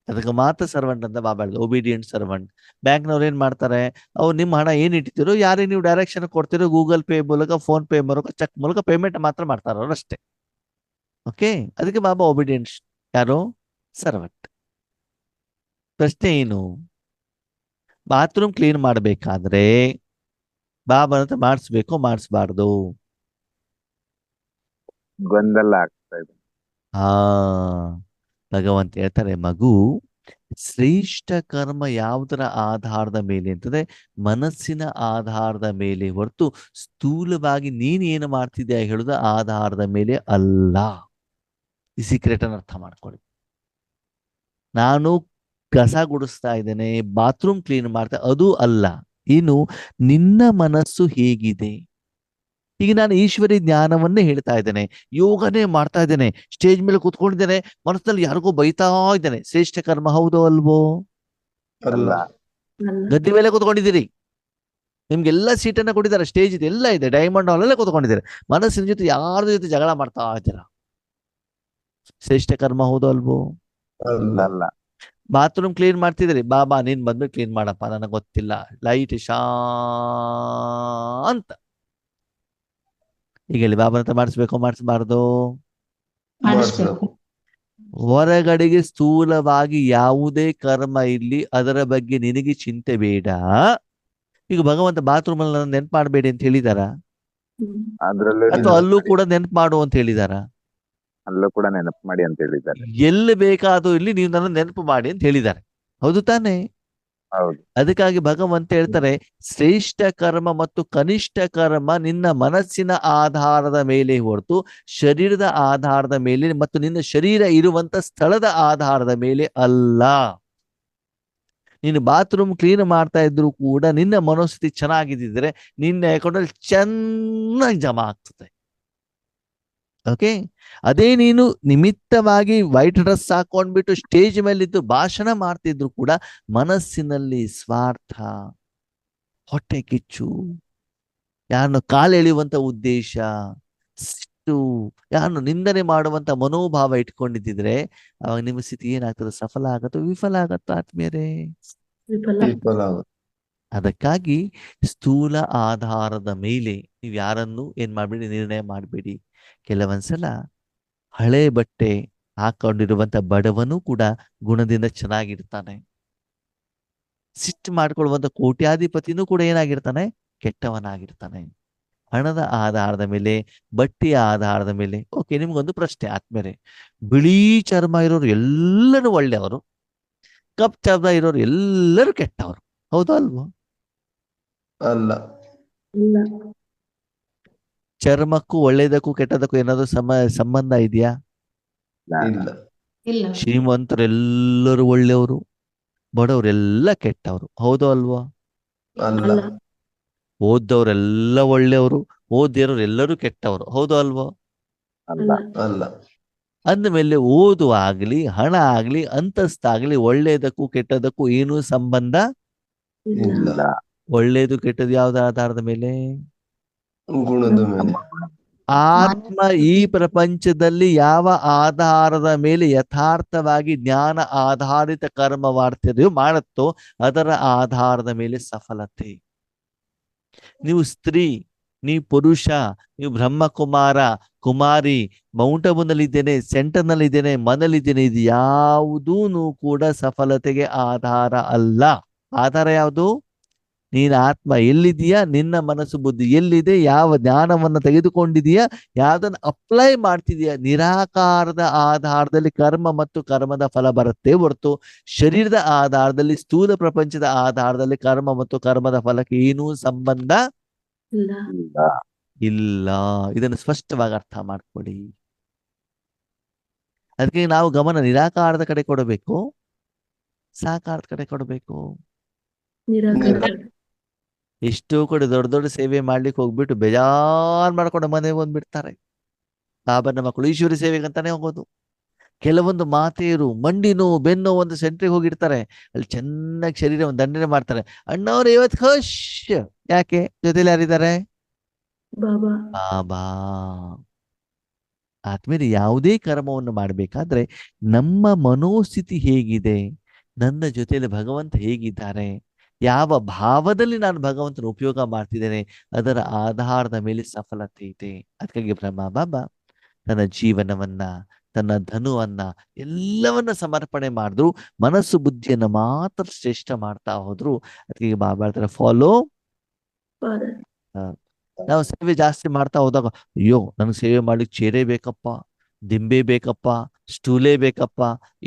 Speaker 1: ಅದಕ್ಕೆ ಮಾತ್ರ ಸರ್ವೆಂಟ್ ಅಂತ ಬಾಬಾ ಹೇಳಿದ್ರು, ಒಬಿಡಿಯಂಟ್ ಸರ್ವೆಂಟ್. ಬ್ಯಾಂಕ್ನವ್ರು ಏನ್ ಮಾಡ್ತಾರೆ? ಅವ್ರು ನಿಮ್ಮ ಹಣ ಏನ್ ಇಟ್ಟಿರೋ, ಯಾರಿಗೆ ನೀವು ಡೈರೆಕ್ಷನ್ ಕೊಡ್ತಿರೋ, ಗೂಗಲ್ ಪೇ ಮೂಲಕ, ಫೋನ್ ಪೇ ಮೂಲಕ, ಚೆಕ್ ಮೂಲಕ ಪೇಮೆಂಟ್ ಮಾತ್ರ ಮಾಡ್ತಾರ ಅವ್ರು ಅಷ್ಟೇ. ಓಕೆ, ಅದಕ್ಕೆ ಬಾಬಾ ಒಬಿಡಿಯಂಟ್. ಯಾರು? ಸರ್ವೆಂಟ್. ಪ್ರಶ್ನೆ ಏನು? ಬಾತ್ರೂಮ್ ಕ್ಲೀನ್ ಮಾಡ್ಬೇಕಾದ್ರೆ ಬಾಬಾ ಹತ್ರ ಮಾಡಿಸ್ಬೇಕೋ ಮಾಡಿಸ್ಬಾರ್ದು?
Speaker 5: ಗೊಂದಲ ಆಗ್ತಾ ಇದೆ.
Speaker 1: ಹಾ, ಭಗವಂತ ಹೇಳ್ತಾರೆ, ಮಗು ಶ್ರೇಷ್ಠ ಕರ್ಮ ಯಾವುದರ ಆಧಾರದ ಮೇಲೆ ಅಂತಂದ್ರೆ ಮನಸ್ಸಿನ ಆಧಾರದ ಮೇಲೆ ಹೊರತು ಸ್ಥೂಲವಾಗಿ ನೀನು ಏನು ಮಾಡ್ತಿದ್ಯಾ ಹೇಳುದ ಆಧಾರದ ಮೇಲೆ ಅಲ್ಲ. ಈ ಸೀಕ್ರೆಟ್ ಅನ್ನು ಅರ್ಥ ಮಾಡ್ಕೊಳ್ಳಿ. ನಾನು ಕಸ ಗುಡಿಸ್ತಾ ಇದ್ದೇನೆ, ಬಾತ್ರೂಮ್ ಕ್ಲೀನ್ ಮಾಡ್ತಾ, ಅದು ಅಲ್ಲ. ಇನ್ನು ನಿನ್ನ ಮನಸ್ಸು ಹೇಗಿದೆ. ಈಗ ನಾನು ಈಶ್ವರಿ ಜ್ಞಾನವನ್ನೇ ಹೇಳ್ತಾ ಇದ್ದೇನೆ, ಯೋಗನೇ ಮಾಡ್ತಾ ಇದ್ದೇನೆ, ಸ್ಟೇಜ್ ಮೇಲೆ ಕೂತ್ಕೊಂಡಿದ್ದೇನೆ, ಮನಸ್ಸಿನಲ್ಲಿ ಯಾರಿಗೋ ಬೈತಾ ಇದ್ದೇನೆ, ಶ್ರೇಷ್ಠ ಕರ್ಮ ಹೌದೋ ಅಲ್ವೋ?
Speaker 5: ಅಲ್ಲ.
Speaker 4: ಅಲ್ಲ.
Speaker 1: ಗದ್ದೆ ಮೇಲೆ ಕೂತ್ಕೊಂಡಿದ್ದೀರಿ, ನಿಮ್ಗೆಲ್ಲ ಸೀಟನ್ನ ಕೊಟ್ಟಿದ್ದಾರೆ, ಸ್ಟೇಜ್ ಇದೆ, ಎಲ್ಲ ಇದೆ, ಡೈಮಂಡ್ ಹಾಲ್ ಅಲ್ಲೇ ಕೂತ್ಕೊಂಡಿದ್ದಾರೆ, ಮನಸ್ಸಿನ ಜೊತೆ ಯಾರ ಜೊತೆ ಜಗಳ ಮಾಡ್ತಾ ಇದ್ದೀರಾ. ಶ್ರೇಷ್ಠ ಕರ್ಮ ಹೌದೋ ಅಲ್ವೋ?
Speaker 5: ಅಲ್ಲ.
Speaker 1: ಬಾತ್ರೂಮ್ ಕ್ಲೀನ್ ಮಾಡ್ತಿದ್ದೀರಿ, ಬಾಬಾ ನೀನ್ ಬಂದು ಕ್ಲೀನ್ ಮಾಡಪ್ಪ, ನನಗೆ ಗೊತ್ತಿಲ್ಲ, ಲೈಟ್ ಶಾಂತ. ಈಗ ಹೇಳಿ, ಬಾಬಾ ಹತ್ರ ಮಾಡಿಸ್ಬೇಕು ಮಾಡಿಸ್ಬಾರ್ದು?
Speaker 2: ಮಾಡಿಸ್ಬೇಕು.
Speaker 1: ಹೊರಗಡೆಗೆ ಸ್ಥೂಲವಾಗಿ ಯಾವುದೇ ಕರ್ಮ ಇರ್ಲಿ ಅದರ ಬಗ್ಗೆ ನಿನಗೆ ಚಿಂತೆ ಬೇಡ. ಈಗ ಭಗವಂತ ಬಾತ್ರೂಮ್ ಅಲ್ಲಿ ನೆನ್ಪು ಮಾಡಬೇಡಿ ಅಂತ ಹೇಳಿದಾರ,
Speaker 5: ಅದ್ರಲ್ಲೂ
Speaker 1: ಅಥವಾ ಅಲ್ಲೂ ಕೂಡ ನೆನ್ಪು ಮಾಡು ಅಂತ ಹೇಳಿದಾರ?
Speaker 5: ಅಲ್ಲೂ ಕೂಡ ನೆನಪು ಮಾಡಿ ಅಂತ ಹೇಳಿದ್ದಾರೆ.
Speaker 1: ಎಲ್ಲಿ ಬೇಕಾದ್ರೂ ಇಲ್ಲಿ ನೀವು ನನ್ನ ನೆನಪು ಮಾಡಿ ಅಂತ ಹೇಳಿದ್ದಾರೆ, ಹೌದು ತಾನೇ?
Speaker 5: ಹೌದು.
Speaker 1: ಅದಕ್ಕಾಗಿ ಭಗವಂತ ಹೇಳ್ತಾರೆ, ಶ್ರೇಷ್ಠ ಕರ್ಮ ಮತ್ತು ಕನಿಷ್ಠ ಕರ್ಮ ನಿನ್ನ ಮನಸ್ಸಿನ ಆಧಾರದ ಮೇಲೆ ಹೊರತು ಶರೀರದ ಆಧಾರದ ಮೇಲೆ ಮತ್ತು ನಿನ್ನ ಶರೀರ ಇರುವಂತ ಸ್ಥಳದ ಆಧಾರದ ಮೇಲೆ ಅಲ್ಲ. ನೀನು ಬಾತ್ರೂಮ್ ಕ್ಲೀನ್ ಮಾಡ್ತಾ ಇದ್ರು ಕೂಡ ನಿನ್ನ ಮನಸ್ಥಿತಿ ಚೆನ್ನಾಗಿದ್ದಿದ್ರೆ ನಿನ್ನ ಅಕೌಂಟಲ್ಲಿ ಚೆನ್ನಾಗಿ ಜಮಾ ಆಗ್ತದೆ. ಓಕೆ, ಅದೇ ನೀನು ನಿಮಿತ್ತವಾಗಿ ವೈಟ್ ಡ್ರೆಸ್ ಹಾಕೊಂಡ್ಬಿಟ್ಟು ಸ್ಟೇಜ್ ಮೇಲಿದ್ದು ಭಾಷಣ ಮಾಡ್ತಿದ್ರು ಕೂಡ ಮನಸ್ಸಿನಲ್ಲಿ ಸ್ವಾರ್ಥ, ಹೊಟ್ಟೆ ಕಿಚ್ಚು, ಯಾರನ್ನು ಕಾಲೆಳೆಯುವಂತ ಉದ್ದೇಶ, ಸಿಟ್ಟು, ಯಾರನ್ನು ನಿಂದನೆ ಮಾಡುವಂತ ಮನೋಭಾವ ಇಟ್ಕೊಂಡಿದ್ದಿದ್ರೆ ಅವಾಗ ನಿಮ್ಮ ಸ್ಥಿತಿ ಏನಾಗ್ತದೆ? ಸಫಲ ಆಗತ್ತೋ ವಿಫಲ ಆಗತ್ತೋ ಆತ್ಮೀಯರೇ?
Speaker 4: ವಿಫಲ.
Speaker 1: ಅದಕ್ಕಾಗಿ ಸ್ಥೂಲ ಆಧಾರದ ಮೇಲೆ ನೀವು ಯಾರನ್ನು ಏನ್ ಮಾಡ್ಬೇಡಿ, ನಿರ್ಣಯ ಮಾಡಬೇಡಿ. ಕೆಲವೊಂದ್ಸಲ ಹಳೆ ಬಟ್ಟೆ ಹಾಕೊಂಡಿರುವಂತ ಬಡವನು ಕೂಡ ಗುಣದಿಂದ ಚೆನ್ನಾಗಿರ್ತಾನೆ. ಸಿಟ್ಟು ಮಾಡ್ಕೊಳ್ಳುವಂತ ಕೋಟ್ಯಾಧಿಪತಿನೂ ಕೂಡ ಏನಾಗಿರ್ತಾನೆ? ಕೆಟ್ಟವನಾಗಿರ್ತಾನೆ. ಹಣದ ಆಧಾರದ ಮೇಲೆ, ಬಟ್ಟೆಯ ಆಧಾರದ ಮೇಲೆ. ಓಕೆ, ನಿಮ್ಗೊಂದು ಪ್ರಶ್ನೆ ಆತ್ಮೇಲೆ, ಬಿಳಿ ಚರ್ಮ ಇರೋರು ಎಲ್ಲರೂ ಒಳ್ಳೆಯವರು, ಕಪ್ ಚರ್ಮ ಇರೋರು ಎಲ್ಲರೂ ಕೆಟ್ಟವರು, ಹೌದಾ ಅಲ್ವೋ?
Speaker 2: ಅಲ್ಲ.
Speaker 4: ಇಲ್ಲ.
Speaker 1: ಚರ್ಮಕ್ಕೂ ಒಳ್ಳೇದಕ್ಕೂ ಕೆಟ್ಟದಕ್ಕೂ ಏನಾದ್ರು ಸಂಬಂಧ ಇದೆಯಾ?
Speaker 2: ಇಲ್ಲ.
Speaker 6: ಇಲ್ಲ.
Speaker 1: ಶ್ರೀಮಂತರೆಲ್ಲರೂ ಒಳ್ಳೆಯವರು, ಬಡವರೆಲ್ಲ ಕೆಟ್ಟವರು, ಹೌದೋ ಅಲ್ವಾ?
Speaker 2: ಅಲ್ಲ.
Speaker 4: ಅಲ್ಲ.
Speaker 1: ಓದ್ದವರೆಲ್ಲ ಒಳ್ಳೆಯವರು, ಓದಿರೋರು ಎಲ್ಲರೂ ಕೆಟ್ಟವರು, ಹೌದೋ ಅಲ್ವೋ?
Speaker 5: ಅಲ್ಲ.
Speaker 4: ಅಲ್ಲ.
Speaker 2: ಅಲ್ಲ.
Speaker 1: ಅಂದಮೇಲೆ ಓದು ಆಗ್ಲಿ, ಹಣ ಆಗ್ಲಿ, ಅಂತಸ್ತಾಗ್ಲಿ, ಒಳ್ಳೇದಕ್ಕೂ ಕೆಟ್ಟದಕ್ಕೂ ಏನೂ ಸಂಬಂಧ
Speaker 4: ಇಲ್ಲ.
Speaker 2: ಇಲ್ಲ.
Speaker 1: ಒಳ್ಳೇದು ಕೆಟ್ಟದ್ದು ಯಾವ್ದು ಆಧಾರದ ಮೇಲೆ?
Speaker 2: ಗುಣದ ಮೇಲೆ.
Speaker 1: ಆತ್ಮ ಈ ಪ್ರಪಂಚದಲ್ಲಿ ಯಾವ ಆಧಾರದ ಮೇಲೆ ಯಥಾರ್ಥವಾಗಿ ಜ್ಞಾನ ಆಧಾರಿತ ಕರ್ಮ ಮಾಡುತ್ತೋ ಅದರ ಆಧಾರದ ಮೇಲೆ ಸಫಲತೆ. ನೀವು ಸ್ತ್ರೀ, ನೀವು ಪುರುಷ, ನೀವು ಬ್ರಹ್ಮಕುಮಾರ, ಕುಮಾರಿ, ಮೌಂಟ್ ಅಬುನಲ್ಲಿದ್ದೇನೆ, ಸೆಂಟರ್ನಲ್ಲಿದ್ದೇನೆ, ಮನೇಲಿದ್ದೇನೆ, ಇದು ಯಾವುದೂ ಕೂಡ ಸಫಲತೆಗೆ ಆಧಾರ ಅಲ್ಲ. ಆಧಾರ ಯಾವುದು? ನೀನು ಆತ್ಮ ಎಲ್ಲಿದೆಯಾ, ನಿನ್ನ ಮನಸ್ಸು ಬುದ್ಧಿ ಎಲ್ಲಿದೆ, ಯಾವ ಜ್ಞಾನವನ್ನು ತೆಗೆದುಕೊಂಡಿದೆಯಾ, ಯಾವ್ದನ್ನು ಅಪ್ಲೈ ಮಾಡ್ತಿದೀಯಾ. ನಿರಾಕಾರದ ಆಧಾರದಲ್ಲಿ ಕರ್ಮ ಮತ್ತು ಕರ್ಮದ ಫಲ ಬರುತ್ತೆ ಹೊರತು ಶರೀರದ ಆಧಾರದಲ್ಲಿ, ಸ್ಥೂಲ ಪ್ರಪಂಚದ ಆಧಾರದಲ್ಲಿ ಕರ್ಮ ಮತ್ತು ಕರ್ಮದ ಫಲಕ್ಕೆ ಏನೂ ಸಂಬಂಧ
Speaker 4: ಇಲ್ಲ.
Speaker 1: ಇಲ್ಲ. ಇದನ್ನು ಸ್ಪಷ್ಟವಾಗಿ ಅರ್ಥ ಮಾಡ್ಕೊಳ್ಳಿ. ಅದಕ್ಕೆ ನಾವು ಗಮನ ನಿರಾಕಾರದ ಕಡೆ ಕೊಡಬೇಕು, ಸಾಕಾರದ ಕಡೆ ಕೊಡಬೇಕು.
Speaker 4: ನಿರಾಕಾರ.
Speaker 1: ಎಷ್ಟೋ ಕಡೆ ದೊಡ್ಡ ದೊಡ್ಡ ಸೇವೆ ಮಾಡ್ಲಿಕ್ಕೆ ಹೋಗ್ಬಿಟ್ಟು ಬೇಜಾರ್ ಮಾಡ್ಕೊಂಡು ಮನೆಗೆ ಬಂದ್ಬಿಡ್ತಾರೆ. ಬಾಬನ ಮಕ್ಕಳು ಈಶ್ವರಿ ಸೇವೆಗೆ ಅಂತಾನೆ ಹೋಗೋದು. ಕೆಲವೊಂದು ಮಾತೆಯರು ಮಂಡಿ ನೋವು, ಬೆನ್ನು ಒಂದು ಸೆಂಟ್ರಿಗೆ ಹೋಗಿರ್ತಾರೆ, ಅಲ್ಲಿ ಚೆನ್ನಾಗಿ ಶರೀರ ಒಂದು ದಂಡನೆ ಮಾಡ್ತಾರೆ. ಅಣ್ಣವ್ರು ಇವತ್ತು ಖುಷ್, ಯಾಕೆ? ಜೊತೆಲಿ ಯಾರಿದ್ದಾರೆ?
Speaker 4: ಬಾಬಾ.
Speaker 1: ಬಾಬಾ. ಆದ್ಮೇಲೆ ಯಾವುದೇ ಕರ್ಮವನ್ನು ಮಾಡಬೇಕಾದ್ರೆ ನಮ್ಮ ಮನೋಸ್ಥಿತಿ ಹೇಗಿದೆ, ನನ್ನ ಜೊತೆಯಲ್ಲಿ ಭಗವಂತ ಹೇಗಿದ್ದಾರೆ, ಯಾವ ಭಾವದಲ್ಲಿ ನಾನು ಭಗವಂತನ ಉಪಯೋಗ ಮಾಡ್ತಿದ್ದೇನೆ, ಅದರ ಆಧಾರದ ಮೇಲೆ ಸಫಲತೆ ಇದೆ. ಅದಕ್ಕಾಗಿ ಬ್ರಹ್ಮ ಬಾಬಾ ತನ್ನ ಜೀವನವನ್ನ, ತನ್ನ ಧನುವನ್ನ, ಎಲ್ಲವನ್ನ ಸಮರ್ಪಣೆ ಮಾಡಿದ್ರು, ಮನಸ್ಸು ಬುದ್ಧಿಯನ್ನು ಮಾತ್ರ ಶ್ರೇಷ್ಠ ಮಾಡ್ತಾ ಹೋದ್ರು. ಅದಕ್ಕೆ ಬಾಬಾ ಹೇಳ್ತಾರೆ, ಫಾಲೋ. ನಾವು ಸೇವೆ ಜಾಸ್ತಿ ಮಾಡ್ತಾ ಹೋದಾಗ, ಅಯ್ಯೋ ನನಗೆ ಸೇವೆ ಮಾಡ್ಲಿಕ್ಕೆ ಚೇರೇ ಬೇಕಪ್ಪ, ದಿಂಬೆ ಬೇಕಪ್ಪ, ಸ್ಟೂಲೇ ಬೇಕಪ್ಪ,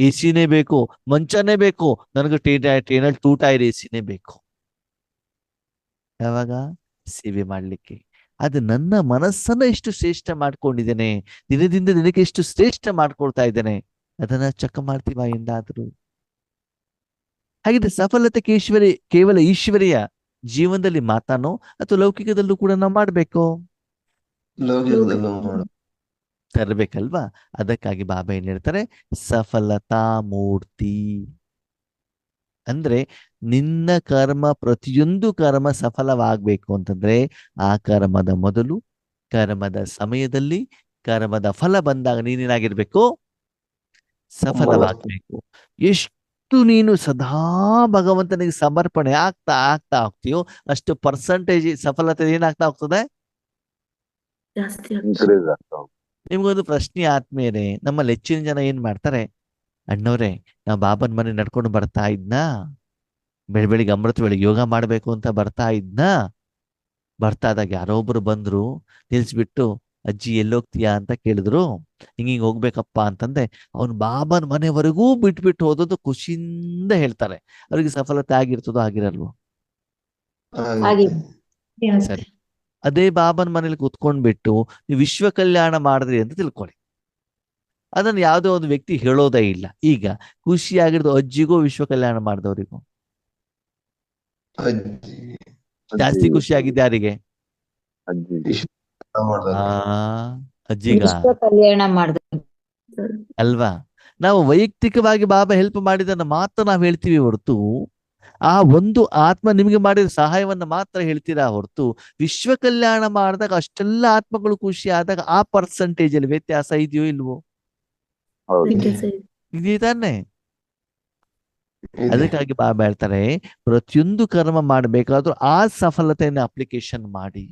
Speaker 1: ಎಸಿನೇ ಬೇಕು, ಮಂಚನೇ ಬೇಕು, ನನಗೆ ಟ್ರೈನಲ್ಲಿ 2 ಟೈರ್ ಎಸಿನೇ ಬೇಕು. ಯಾವಾಗ? ಸೇವೆ ಮಾಡ್ಲಿಕ್ಕೆ. ಅದು ನನ್ನ ಮನಸ್ಸನ್ನ ಎಷ್ಟು ಶ್ರೇಷ್ಠ ಮಾಡ್ಕೊಂಡಿದ್ದೇನೆ, ದಿನದಿಂದ ದಿನಕ್ಕೆ ಎಷ್ಟು ಶ್ರೇಷ್ಠ ಮಾಡ್ಕೊಳ್ತಾ ಇದ್ದೇನೆ, ಅದನ್ನ ಚೆಕ್ ಮಾಡ್ತೀವ ಎಂದಾದ್ರು? ಹಾಗಿದ್ರೆ ಸಫಲತೆ ಕೇವಲ ಈಶ್ವರಿಯ ಜೀವನದಲ್ಲಿ ಮಾತಾನೋ ಅಥವಾ ಲೌಕಿಕದಲ್ಲೂ ಕೂಡ ನಾವು ಮಾಡ್ಬೇಕು,
Speaker 2: ಲೌಕಿಕದಲ್ಲೂ ಮಾಡು.
Speaker 1: ತರಬೇಕಲ್ವಾ? ಅದಕ್ಕಾಗಿ ಬಾಬಾ ಏನ್ ಹೇಳ್ತಾರೆ? ಸಫಲತಾ ಮೂರ್ತಿ ಅಂದ್ರೆ ನಿನ್ನ ಕರ್ಮ, ಪ್ರತಿಯೊಂದು ಕರ್ಮ ಸಫಲವಾಗಬೇಕು ಅಂತಂದ್ರೆ ಆ ಕರ್ಮದ ಮೊದಲು, ಕರ್ಮದ ಸಮಯದಲ್ಲಿ, ಕರ್ಮದ ಫಲ ಬಂದಾಗ ನೀನೇನಾಗಿರ್ಬೇಕು? ಸಫಲವಾಗಬೇಕು. ಎಷ್ಟು ನೀನು ಸದಾ ಭಗವಂತನಿಗೆ ಸಮರ್ಪಣೆ ಆಗ್ತಾ ಹೋಗ್ತೀಯೋ ಅಷ್ಟು ಪರ್ಸೆಂಟೇಜ್ ಸಫಲತೆ ಏನಾಗ್ತಾ ಹೋಗ್ತದೆ?
Speaker 4: ಜಾಸ್ತಿ ಆಗ್ತದೆ.
Speaker 5: ಇನ್ಕ್ರೀಸ್ ಆಗ್ತಾ ಹೋಗುತ್ತೆ.
Speaker 1: ನಿಮ್ಗೊಂದು ಪ್ರಶ್ನೆ ಆದ್ಮೇಲೆ ನಮ್ಮಲ್ಲಿ ಹೆಚ್ಚಿನ ಜನ ಏನ್ ಮಾಡ್ತಾರೆ? ಅಣ್ಣವ್ರೆ, ನಾ ಬಾಬನ್ ಮನೆ ನಡ್ಕೊಂಡು ಬರ್ತಾ ಇದ್ನಾ, ಬೆಳಿಗ್ಗೆ ಅಮೃತ ವೇಳೆಗೆ ಯೋಗ ಮಾಡ್ಬೇಕು ಅಂತ ಬರ್ತಾ ಇದ್ದಾಗ ಯಾರೋ ಒಬ್ರು ಬಂದ್ರು, ನಿಲ್ಸ್ಬಿಟ್ಟು ಅಜ್ಜಿ ಎಲ್ಲೋಗ್ತೀಯಾ ಅಂತ ಕೇಳಿದ್ರು. ಹಿಂಗಿಂಗ್ ಹೋಗ್ಬೇಕಪ್ಪ ಅಂತಂದೆ. ಅವ್ನು ಬಾಬನ್ ಮನೆವರೆಗೂ ಬಿಟ್ಬಿಟ್ಟು ಹೋದದ್ದು ಖುಷಿಯಿಂದ ಹೇಳ್ತಾರೆ. ಅವ್ರಿಗೆ ಸಫಲತೆ ಆಗಿರ್ತದೋ ಆಗಿರಲ್ವೋ? ಸರಿ, ಅದೇ ಬಾಬನ್ ಮನೇಲಿ ಕುತ್ಕೊಂಡ್ಬಿಟ್ಟು ನೀವು ವಿಶ್ವ ಕಲ್ಯಾಣ ಮಾಡಿದ್ರಿ ಅಂತ ತಿಳ್ಕೊಳ್ಳಿ. ಅದನ್ನ ಯಾವುದೋ ಒಂದು ವ್ಯಕ್ತಿ ಹೇಳೋದೇ ಇಲ್ಲ. ಈಗ ಖುಷಿಯಾಗಿರೋದು ಅಜ್ಜಿಗೂ ವಿಶ್ವ ಕಲ್ಯಾಣ ಮಾಡಿದವರಿಗೂ?
Speaker 2: ಅಜ್ಜಿ
Speaker 1: ಜಾಸ್ತಿ ಖುಷಿ ಆಗಿದ್ದೆ ಯಾರಿಗೆ?
Speaker 5: ಅಜ್ಜಿ
Speaker 1: ಆ ಅಜ್ಜಿಗ
Speaker 6: ವಿಶ್ವ ಕಲ್ಯಾಣ ಮಾಡಿದ್ರು.
Speaker 1: ಅಲ್ವಾ? ನಾವು ವೈಯಕ್ತಿಕವಾಗಿ ಬಾಬಾ ಹೆಲ್ಪ್ ಮಾಡಿದನ್ನ ಮಾತ್ರ ನಾವು ಹೇಳ್ತೀವಿ ಹೊರತು, ಆ ಒಂದು ಆತ್ಮ ನಿಮಗೆ ಮಾಡಿದ ಸಹಾಯವನ್ನ ಮಾತ್ರ ಹೇಳ್ತೀರಾ ಹೊರತು, ವಿಶ್ವ ಕಲ್ಯಾಣ ಮಾಡಿದಾಗ ಅಷ್ಟೆಲ್ಲ ಆತ್ಮಗಳು ಖುಷಿ ಆದಾಗ ಆ ಪರ್ಸೆಂಟೇಜ್ ಅಲ್ಲಿ ವ್ಯತ್ಯಾಸ ಇದೆಯೋ ಇಲ್ವೋ?
Speaker 5: ಹೌದು.
Speaker 4: ವ್ಯತ್ಯಾಸ ಇದೆ.
Speaker 1: ಇದೆಯೇ ತಾನೆ?
Speaker 2: ಇದೆ.
Speaker 1: ಅದಕ್ಕಾಗಿ ಬಾಬಾ ಹೇಳ್ತಾರೆ, ಪ್ರತಿಯೊಂದು ಕರ್ಮ ಮಾಡಬೇಕಾದ್ರೂ ಆ ಸಫಲತೆಯನ್ನು ಅಪ್ಲಿಕೇಶನ್ ಮಾಡಿ.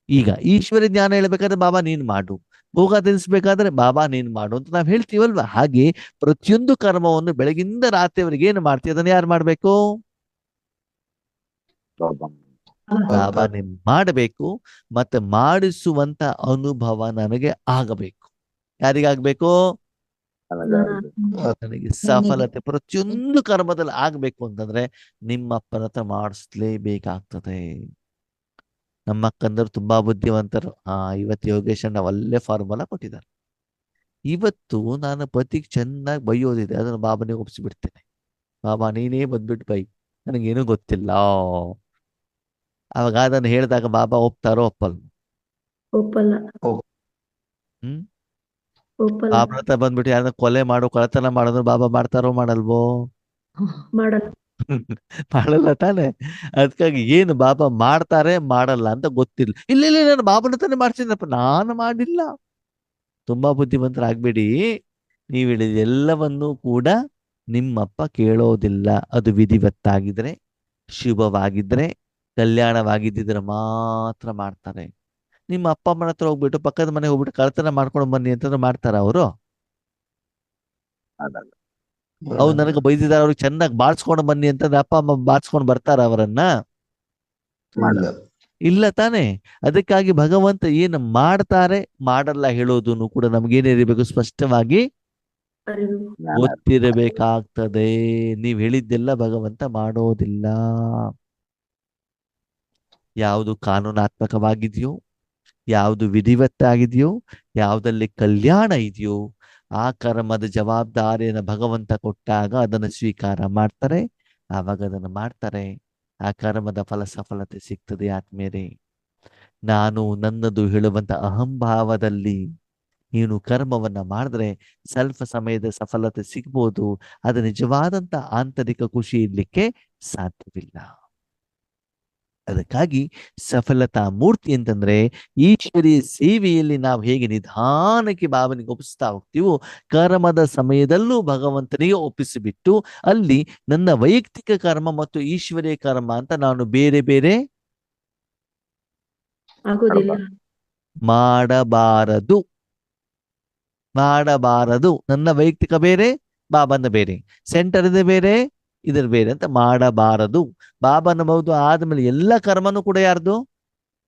Speaker 1: ಈಗ ಈಶ್ವರ ಜ್ಞಾನ ಹೇಳ್ಬೇಕಾದ್ರೆ ಬಾಬಾ ನೀನ್ ಮಾಡು, ಭೋಗ ತಿನ್ಸ್ಬೇಕಾದ್ರೆ ಬಾಬಾ ನೀನ್ ಮಾಡು ಅಂತ ನಾವ್ ಹೇಳ್ತೀವಲ್ವಾ? ಹಾಗೆ ಪ್ರತಿಯೊಂದು ಕರ್ಮವನ್ನು ಬೆಳಗಿಂದ ರಾತ್ರಿವರೆಗೆ ಏನು ಮಾಡ್ತೀವಿ ಅದನ್ನ ಯಾರು ಮಾಡ್ಬೇಕು?
Speaker 5: ಬಾಬಾ.
Speaker 1: ಬಾಬಾ ನೀನ್ ಮಾಡಬೇಕು. ಮತ್ತೆ ಮಾಡಿಸುವಂತ ಅನುಭವ ನನಗೆ ಆಗಬೇಕು. ಯಾರಿಗಾಗ್ಬೇಕು? ನನಗೆ ಸಫಲತೆ ಪ್ರತಿಯೊಂದು ಕರ್ಮದಲ್ಲಿ ಆಗ್ಬೇಕು ಅಂತಂದ್ರೆ ನಿಮ್ಮಪ್ಪನ ಹತ್ರ ಮಾಡಿಸ್ಲೇಬೇಕಾಗ್ತದೆ. ನಮ್ಮ ಅಕ್ಕಂದರು ತುಂಬಾ ಬುದ್ಧಿವಂತರು. ಇವತ್ತು ಯೋಗೇಶ್ ಅಣ್ಣ ಒಳ್ಳೆ ಫಾರ್ಮುಲಾ ಕೊಟ್ಟಿದ್ದಾರೆ. ಇವತ್ತು ನಾನು ಪತಿಗೆ ಚೆನ್ನಾಗಿ ಬೈಯೋದಿದೆ, ಅದನ್ನು ಬಾಬನಿಗೆ ಒಪ್ಪಿಸ್ಬಿಡ್ತೇನೆ. ಬಾಬಾ ನೀನೇ ಬಂದ್ಬಿಟ್ಟು ಬೈ, ನನಗೇನು ಗೊತ್ತಿಲ್ಲ. ಅವಾಗ ಅದನ್ನು ಹೇಳಿದಾಗ ಬಾಬಾ ಒಪ್ತಾರೋ
Speaker 4: ಒಪ್ಪಲ್ಲ.
Speaker 1: ಹ್ಮ್
Speaker 4: ಒಪ್ಪಲ್ಲ.
Speaker 1: ಬಾಬನ ಹತ್ರ ಬಂದ್ಬಿಟ್ಟು ಯಾರನ್ನ ಕೊಲೆ ಮಾಡು, ಕಳತನ ಮಾಡೋದು ಬಾಬಾ ಮಾಡ್ತಾರೋ ಮಾಡಲ್ವೋ?
Speaker 4: ಮಾಡಲ್ಲ.
Speaker 1: ಮಾಡಲ್ಲ ತಾನೆ. ಅದಕ್ಕಾಗಿ ಏನು ಬಾಬಾ ಮಾಡ್ತಾರೆ ಮಾಡಲ್ಲ ಅಂತ ಗೊತ್ತಿಲ್ಲ. ಇಲ್ಲ ನಾನು ಬಾಬನ ಹತ್ರನೇ ಮಾಡ್ತೀನಪ್ಪ, ನಾನು ಮಾಡಿಲ್ಲ. ತುಂಬಾ ಬುದ್ಧಿವಂತರಾಗ್ಬೇಡಿ. ನೀವು ಹೇಳಿದ ಎಲ್ಲವನ್ನೂ ಕೂಡ ನಿಮ್ಮಪ್ಪ ಕೇಳೋದಿಲ್ಲ. ಅದು ವಿಧಿವತ್ತಾಗಿದ್ರೆ, ಶುಭವಾಗಿದ್ರೆ, ಕಲ್ಯಾಣವಾಗಿದ್ದಿದ್ರೆ ಮಾತ್ರ ಮಾಡ್ತಾರೆ. ನಿಮ್ಮ ಅಪ್ಪ ಅಮ್ಮನ ಹತ್ರ ಹೋಗ್ಬಿಟ್ಟು ಪಕ್ಕದ ಮನೆಗೆ ಹೋಗ್ಬಿಟ್ಟು ಕಳ್ತನ ಮಾಡ್ಕೊಂಡು ಬನ್ನಿ ಅಂತಂದ್ರೆ ಮಾಡ್ತಾರ ಅವರು?
Speaker 5: ಅದಲ್ಲ.
Speaker 1: ಅವ್ರು ನನಗೆ ಬೈದಿದ್ದಾರೆ, ಅವ್ರಿಗೆ ಚೆನ್ನಾಗಿ ಬಾಳ್ಸ್ಕೊಂಡು ಬನ್ನಿ ಅಂತಂದ್ರೆ ಅಪ್ಪ ಅಮ್ಮ ಬಾಳ್ಸ್ಕೊಂಡು ಬರ್ತಾರ ಅವರನ್ನ?
Speaker 2: ಇಲ್ಲ.
Speaker 1: ಇಲ್ಲ ತಾನೆ. ಅದಕ್ಕಾಗಿ ಭಗವಂತ ಏನು ಮಾಡ್ತಾರೆ ಮಾಡಲ್ಲ ಹೇಳೋದನ್ನು ಕೂಡ ನಮ್ಗೇನಿರಬೇಕು? ಸ್ಪಷ್ಟವಾಗಿ
Speaker 4: ಅರಿವು.
Speaker 1: ಗೊತ್ತಿರಬೇಕಾಗ್ತದೆ. ನೀವ್ ಹೇಳಿದ್ದೆಲ್ಲ ಭಗವಂತ ಮಾಡೋದಿಲ್ಲ. ಯಾವುದು ಕಾನೂನಾತ್ಮಕವಾಗಿದೆಯೋ, ಯಾವುದು ವಿಧಿವತ್ತಾಗಿದೆಯೋ, ಯಾವುದಲ್ಲಿ ಕಲ್ಯಾಣ ಇದೆಯೋ ಆ ಕರ್ಮದ ಜವಾಬ್ದಾರಿಯನ್ನು ಭಗವಂತ ಕೊಟ್ಟಾಗ ಅದನ್ನು ಸ್ವೀಕಾರ ಮಾಡ್ತಾರೆ. ಆವಾಗ ಅದನ್ನು ಮಾಡ್ತಾರೆ. ಆ ಕರ್ಮದ ಫಲ ಸಫಲತೆ ಸಿಗ್ತದೆ. ಆದ್ಮೇಲೆ ನಾನು ನನ್ನದು ಹೇಳುವಂತ ಅಹಂಭಾವದಲ್ಲಿ ನೀನು ಕರ್ಮವನ್ನ ಮಾಡಿದ್ರೆ ಸ್ವಲ್ಪ ಸಮಯದ ಸಫಲತೆ ಸಿಗ್ಬೋದು. ಅದು ನಿಜವಾದಂತ ಆಂತರಿಕ ಖುಷಿ ಇರ್ಲಿಕ್ಕೆ ಸಾಧ್ಯವಿಲ್ಲ. ಅದಕ್ಕಾಗಿ ಸಫಲತಾ ಮೂರ್ತಿ ಅಂತಂದ್ರೆ ಈಶ್ವರಿಯ ಸೇವೆಯಲ್ಲಿ ನಾವು ಹೇಗೆ ನಿಧಾನಕ್ಕೆ ಬಾಬನಿಗೆ ಒಪ್ಪಿಸ್ತಾ ಹೋಗ್ತೀವೋ, ಕರ್ಮದ ಸಮಯದಲ್ಲೂ ಭಗವಂತನಿಗೆ ಒಪ್ಪಿಸಿಬಿಟ್ಟು ಅಲ್ಲಿ ನನ್ನ ವೈಯಕ್ತಿಕ ಕರ್ಮ ಮತ್ತು ಈಶ್ವರಿಯ ಕರ್ಮ ಅಂತ ನಾನು ಬೇರೆ ಬೇರೆ
Speaker 4: ಆಗೋದಿಲ್ಲ.
Speaker 1: ಮಾಡಬಾರದು. ನನ್ನ ವೈಯಕ್ತಿಕ ಬೇರೆ, ಬಾಬನ ಬೇರೆ, ಸೆಂಟರ್ ಇದೆ ಬೇರೆ, ಇದರ ಬೇರೆ ಅಂತ ಮಾಡಬಾರದು. ಬಾಬನ ಮೌದು ಆದ್ಮೇಲೆ ಎಲ್ಲ ಕರ್ಮನೂ ಕೂಡ ಯಾರ್ದು?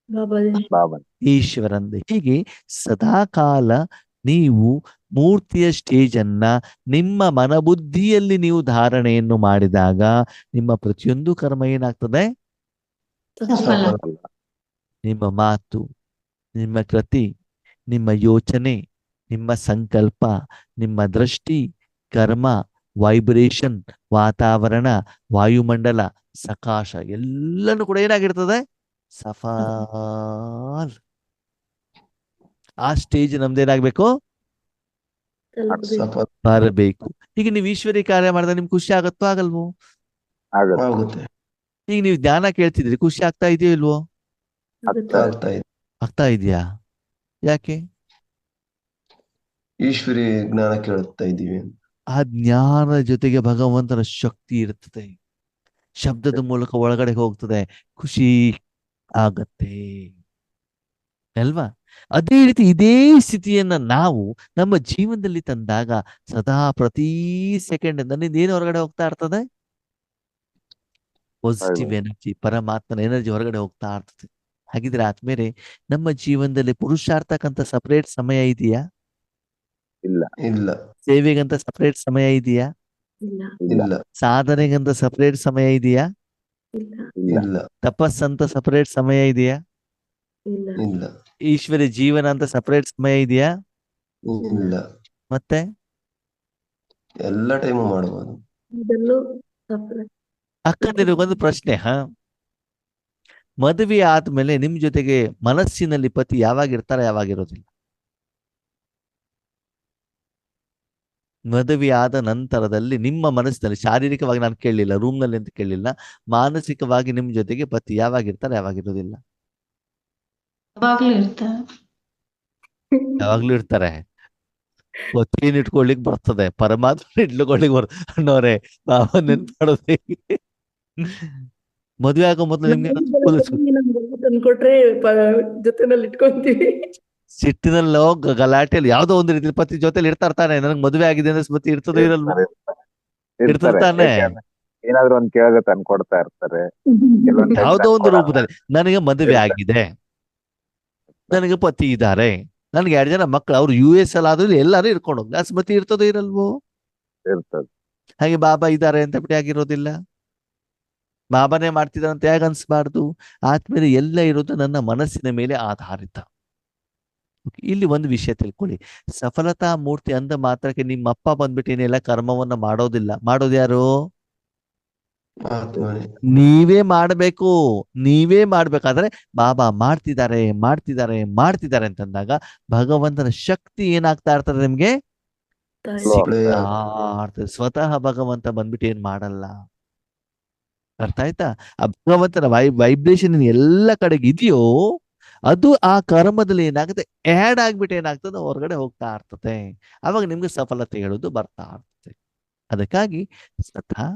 Speaker 4: ಬಾಬಾದೇ.
Speaker 5: ಬಾಬನ್.
Speaker 1: ಈಶ್ವರಂದು. ಹೀಗೆ ಸದಾ ಕಾಲ ನೀವು ಮೂರ್ತಿಯ ಸ್ಟೇಜ್ ಅನ್ನ ನಿಮ್ಮ ಮನಬುದ್ಧಿಯಲ್ಲಿ ನೀವು ಧಾರಣೆಯನ್ನು ಮಾಡಿದಾಗ ನಿಮ್ಮ ಪ್ರತಿಯೊಂದು ಕರ್ಮ ಏನಾಗ್ತದೆ?
Speaker 2: ಸಫಲ.
Speaker 1: ನಿಮ್ಮ ಮಾತು, ನಿಮ್ಮ ಕೃತಿ, ನಿಮ್ಮ ಯೋಚನೆ, ನಿಮ್ಮ ಸಂಕಲ್ಪ, ನಿಮ್ಮ ದೃಷ್ಟಿ, ಕರ್ಮ, ವೈಬ್ರೇಷನ್, ವಾತಾವರಣ, ವಾಯುಮಂಡಲ, ಸಕಾಶ ಎಲ್ಲನೂ ಕೂಡ ಏನಾಗಿರ್ತದೆ? ಸಫಲ್. ಆ ಸ್ಟೇಜ್ ನಮ್ದೇನಾಗ್ಬೇಕು?
Speaker 4: ತಲುಪಬೇಕು.
Speaker 2: ಸಫಲ
Speaker 1: ಬರಬೇಕು. ಈಗ ನೀವು ಈಶ್ವರಿ ಕಾರ್ಯ ಮಾಡಿದ್ರೆ ನಿಮ್ಗೆ ಖುಷಿ ಆಗತ್ತೋ ಆಗಲ್ವೋ?
Speaker 5: ಆಗುತ್ತೆ.
Speaker 2: ಆಗುತ್ತೆ.
Speaker 1: ಈಗ ನೀವು ಜ್ಞಾನ ಕೇಳ್ತಿದ್ರಿ, ಖುಷಿ ಆಗ್ತಾ ಇದೆಯೋ ಇಲ್ವೋ?
Speaker 4: ಆಗುತ್ತೆ.
Speaker 2: ಆಗ್ತಾ ಇದೆ.
Speaker 1: ಆಗ್ತಾ ಇದೆಯಾ? ಯಾಕೆ?
Speaker 2: ಈಶ್ವರಿ ಜ್ಞಾನ ಕೇಳುತ್ತಾ ಇದ್ದೀವಿ.
Speaker 1: ಆ ಜ್ಞಾನ ಜೊತೆಗೆ ಭಗವಂತನ ಶಕ್ತಿ ಇರ್ತದೆ, ಶಬ್ದದ ಮೂಲಕ ಒಳಗಡೆ ಹೋಗ್ತದೆ, ಖುಷಿ ಆಗತ್ತೆ ಅಲ್ವಾ? ಅದೇ ರೀತಿ ಇದೇ ಸ್ಥಿತಿಯನ್ನ ನಾವು ನಮ್ಮ ಜೀವನದಲ್ಲಿ ತಂದಾಗ ಸದಾ ಪ್ರತಿ ಸೆಕೆಂಡ್ ನನ್ನಿಂದ ಏನು ಹೊರಗಡೆ ಹೋಗ್ತಾ ಇರ್ತದೆ? ಪಾಸಿಟಿವ್ ಎನರ್ಜಿ, ಪರಮಾತ್ಮನ ಎನರ್ಜಿ ಹೊರಗಡೆ ಹೋಗ್ತಾ ಇರ್ತದೆ. ಹಾಗಿದ್ರೆ ಆದ್ಮೇಲೆ ನಮ್ಮ ಜೀವನದಲ್ಲಿ ಪುರುಷಾರ್ಥಕ್ಕಂತ ಸಪರೇಟ್ ಸಮಯ ಇದೆಯಾ?
Speaker 5: ಇಲ್ಲ.
Speaker 2: ಇಲ್ಲ.
Speaker 1: ಸೇವೆಗಂತ ಸಪರೇಟ್ ಸಮಯ ಇದೆಯಾ?
Speaker 4: ಇಲ್ಲ.
Speaker 2: ಇಲ್ಲ.
Speaker 1: ಸಾಧನೆಗಂತ ಸಪರೇಟ್ ಸಮಯ ಇದೆಯಾ?
Speaker 4: ಇಲ್ಲ.
Speaker 5: ಇಲ್ಲ.
Speaker 2: ಇಲ್ಲ.
Speaker 1: ತಪಸ್ಸಂತ ಸಪರೇಟ್ ಸಮಯ ಇದೆಯಾ?
Speaker 4: ಇಲ್ಲ.
Speaker 2: ಇಲ್ಲ.
Speaker 1: ಈಶ್ವರಿ ಜೀವನ ಅಂತ ಸಪರೇಟ್ ಸಮಯ ಇದೆಯಾ?
Speaker 2: ಇಲ್ಲ.
Speaker 1: ಮತ್ತೆ
Speaker 2: ಎಲ್ಲ ಟೈಮು ಮಾಡಬಹುದು.
Speaker 4: ಇದರಲ್ಲೂ ಸಫಲ.
Speaker 1: ಅಕ್ಕಂದಿರಿಗೊಂದು ಪ್ರಶ್ನೆ, ಮದುವೆ ಆದ್ಮೇಲೆ ನಿಮ್ ಜೊತೆಗೆ ಮನಸ್ಸಿನಲ್ಲಿ ಪತಿ ಯಾವಾಗ ಇರ್ತಾರೆ, ಯಾವಾಗಿರೋದಿಲ್ಲ? ಮದುವೆ ಆದ ನಂತರದಲ್ಲಿ ನಿಮ್ಮ ಮನಸ್ಸಿನಲ್ಲಿ, ಶಾರೀರಿಕವಾಗಿ ನಾನು ಕೇಳಲಿಲ್ಲ, ರೂಮ್ ನಲ್ಲಿ ಅಂತ ಕೇಳಲಿಲ್ಲ, ಮಾನಸಿಕವಾಗಿ ನಿಮ್ ಜೊತೆಗೆ ಪತಿ ಯಾವಾಗಿರ್ತಾರೆ, ಯಾವಾಗಿರೋದಿಲ್ಲ? ಯಾವಾಗ್ಲೂ ಇರ್ತಾರೆ. ಪತಿನ ಇಟ್ಕೊಳ್ಳಿಕ್ ಬರ್ತದೆ, ಪರಮಾತ್ಮ ಇಟ್ಕೊಳ್ಳಿಕ್ ಅನ್ನೋರೆ ನಾವು ನೆನ್ಪಾಡೋದು ಹೇಗೆ? ಮದುವೆ ಆಗೋ ಮೊದಲು ನಿಮ್ಗೆ
Speaker 4: ತಂದ್ಕೊಟ್ರೆ ಜೊತೆನಲ್ಲಿ ಇಟ್ಕೊಂತೀವಿ.
Speaker 1: ಸಿಟ್ಟಿನಲ್ಲೋ ಗಲಾಟೆಯಲ್ಲಿ ಯಾವ್ದೋ ಒಂದು ರೀತಿ ಪತಿ ಜೊತೆಲಿ ಇರ್ತಾ ಇರ್ತಾನೆ. ನನಗ್ ಮದುವೆ ಆಗಿದೆ ಅಂದ್ರೆ ಪತಿ ಇರ್ತದೋ ಇರಲ್ವೋ? ಇರ್ತಿರ್ತಾನೆ.
Speaker 5: ಏನಾದ್ರು ಒಂದ್ ಕೇಳಿದ್ರೆ ತಂದು ಕೊಡ್ತಾ ಇರ್ತಾರೆ. ಕೆಲವೊಂದ್ time
Speaker 1: ಯಾವ್ದೋ ಒಂದು
Speaker 5: ತಂದ್ಕೊಡಲ್ಲ.
Speaker 1: ರೂಪದಲ್ಲಿ ನನಗೆ ಮದುವೆ ಆಗಿದೆ, ನನಗೆ ಪತಿ ಇದ್ದಾರೆ, ನನ್ಗೆ 2 ಜನ ಮಕ್ಕಳು, ಅವ್ರು US ಅಲ್ಲಿ ಆದ್ರೂ ಎಲ್ಲಾರು ಇರ್ಕೊಂಡು ಹೋಗ್ಲಿ, ಅಸ್ಮತಿ ಇರ್ತದೋ ಇರಲ್ವೋ?
Speaker 5: ಇರ್ತದೆ.
Speaker 1: ಹಾಗೆ ಬಾಬಾ ಇದ್ದಾರೆ ಅಂತ ಬಿಟ್ಟು ಆಗಿರೋದಿಲ್ಲ. ಬಾಬಾನೇ ಮಾಡ್ತಿದ್ದಾರೆ ಅಂತ ಹೇಗೆ ಅನ್ಸ್ಬಾರ್ದು? ಆದ್ಮೇಲೆ ಎಲ್ಲ ಇರೋದು ನನ್ನ ಮನಸ್ಸಿನ ಮೇಲೆ ಆಧಾರಿತ. ಇಲ್ಲಿ ಒಂದು ವಿಷಯ ತಿಳ್ಕೊಳ್ಳಿ, ಸಫಲತಾ ಮೂರ್ತಿ ಅಂದ ಮಾತ್ರಕ್ಕೆ ನಿಮ್ಮ ಅಪ್ಪ ಬಂದ್ಬಿಟ್ಟು ಏನೆಲ್ಲ ಕರ್ಮವನ್ನ ಮಾಡೋದಿಲ್ಲ. ಮಾಡೋದು ಯಾರು?
Speaker 2: ಆತ್ಮನೇ.
Speaker 1: ನೀವೇ ಮಾಡ್ಬೇಕು. ನೀವೇ ಮಾಡ್ಬೇಕಾದ್ರೆ ಬಾಬಾ ಮಾಡ್ತಿದ್ದಾರೆ ಮಾಡ್ತಿದ್ದಾರೆ ಮಾಡ್ತಿದ್ದಾರೆ ಅಂತಂದಾಗ ಭಗವಂತನ ಶಕ್ತಿ ಏನಾಗ್ತಾ ಇರ್ತದೆ ನಿಮ್ಗೆ? ಸಿಗ್ತಾ ಇರ್ತದೆ. ಸ್ವತಃ ಭಗವಂತ ಬಂದ್ಬಿಟ್ಟು ಏನ್ ಮಾಡಲ್ಲ. ಅರ್ಥ ಆಯ್ತಾ? ಆ ಭಗವಂತನ ವೈಬ್ರೇಷನ್ ಎಲ್ಲ ಕಡೆಗೆ ಇದೆಯೋ ಅದು ಆ ಕರ್ಮದಲ್ಲಿ ಏನಾಗುತ್ತೆ, ಆ್ಯಡ್ ಆಗ್ಬಿಟ್ಟು ಏನಾಗ್ತದೆ, ಹೊರಗಡೆ ಹೋಗ್ತಾ ಇರ್ತದೆ. ಅವಾಗ ನಿಮ್ಗೆ ಸಫಲತೆ ಹೇಳೋದು ಬರ್ತಾ ಇರ್ತದೆ. ಅದಕ್ಕಾಗಿ ಸದಾ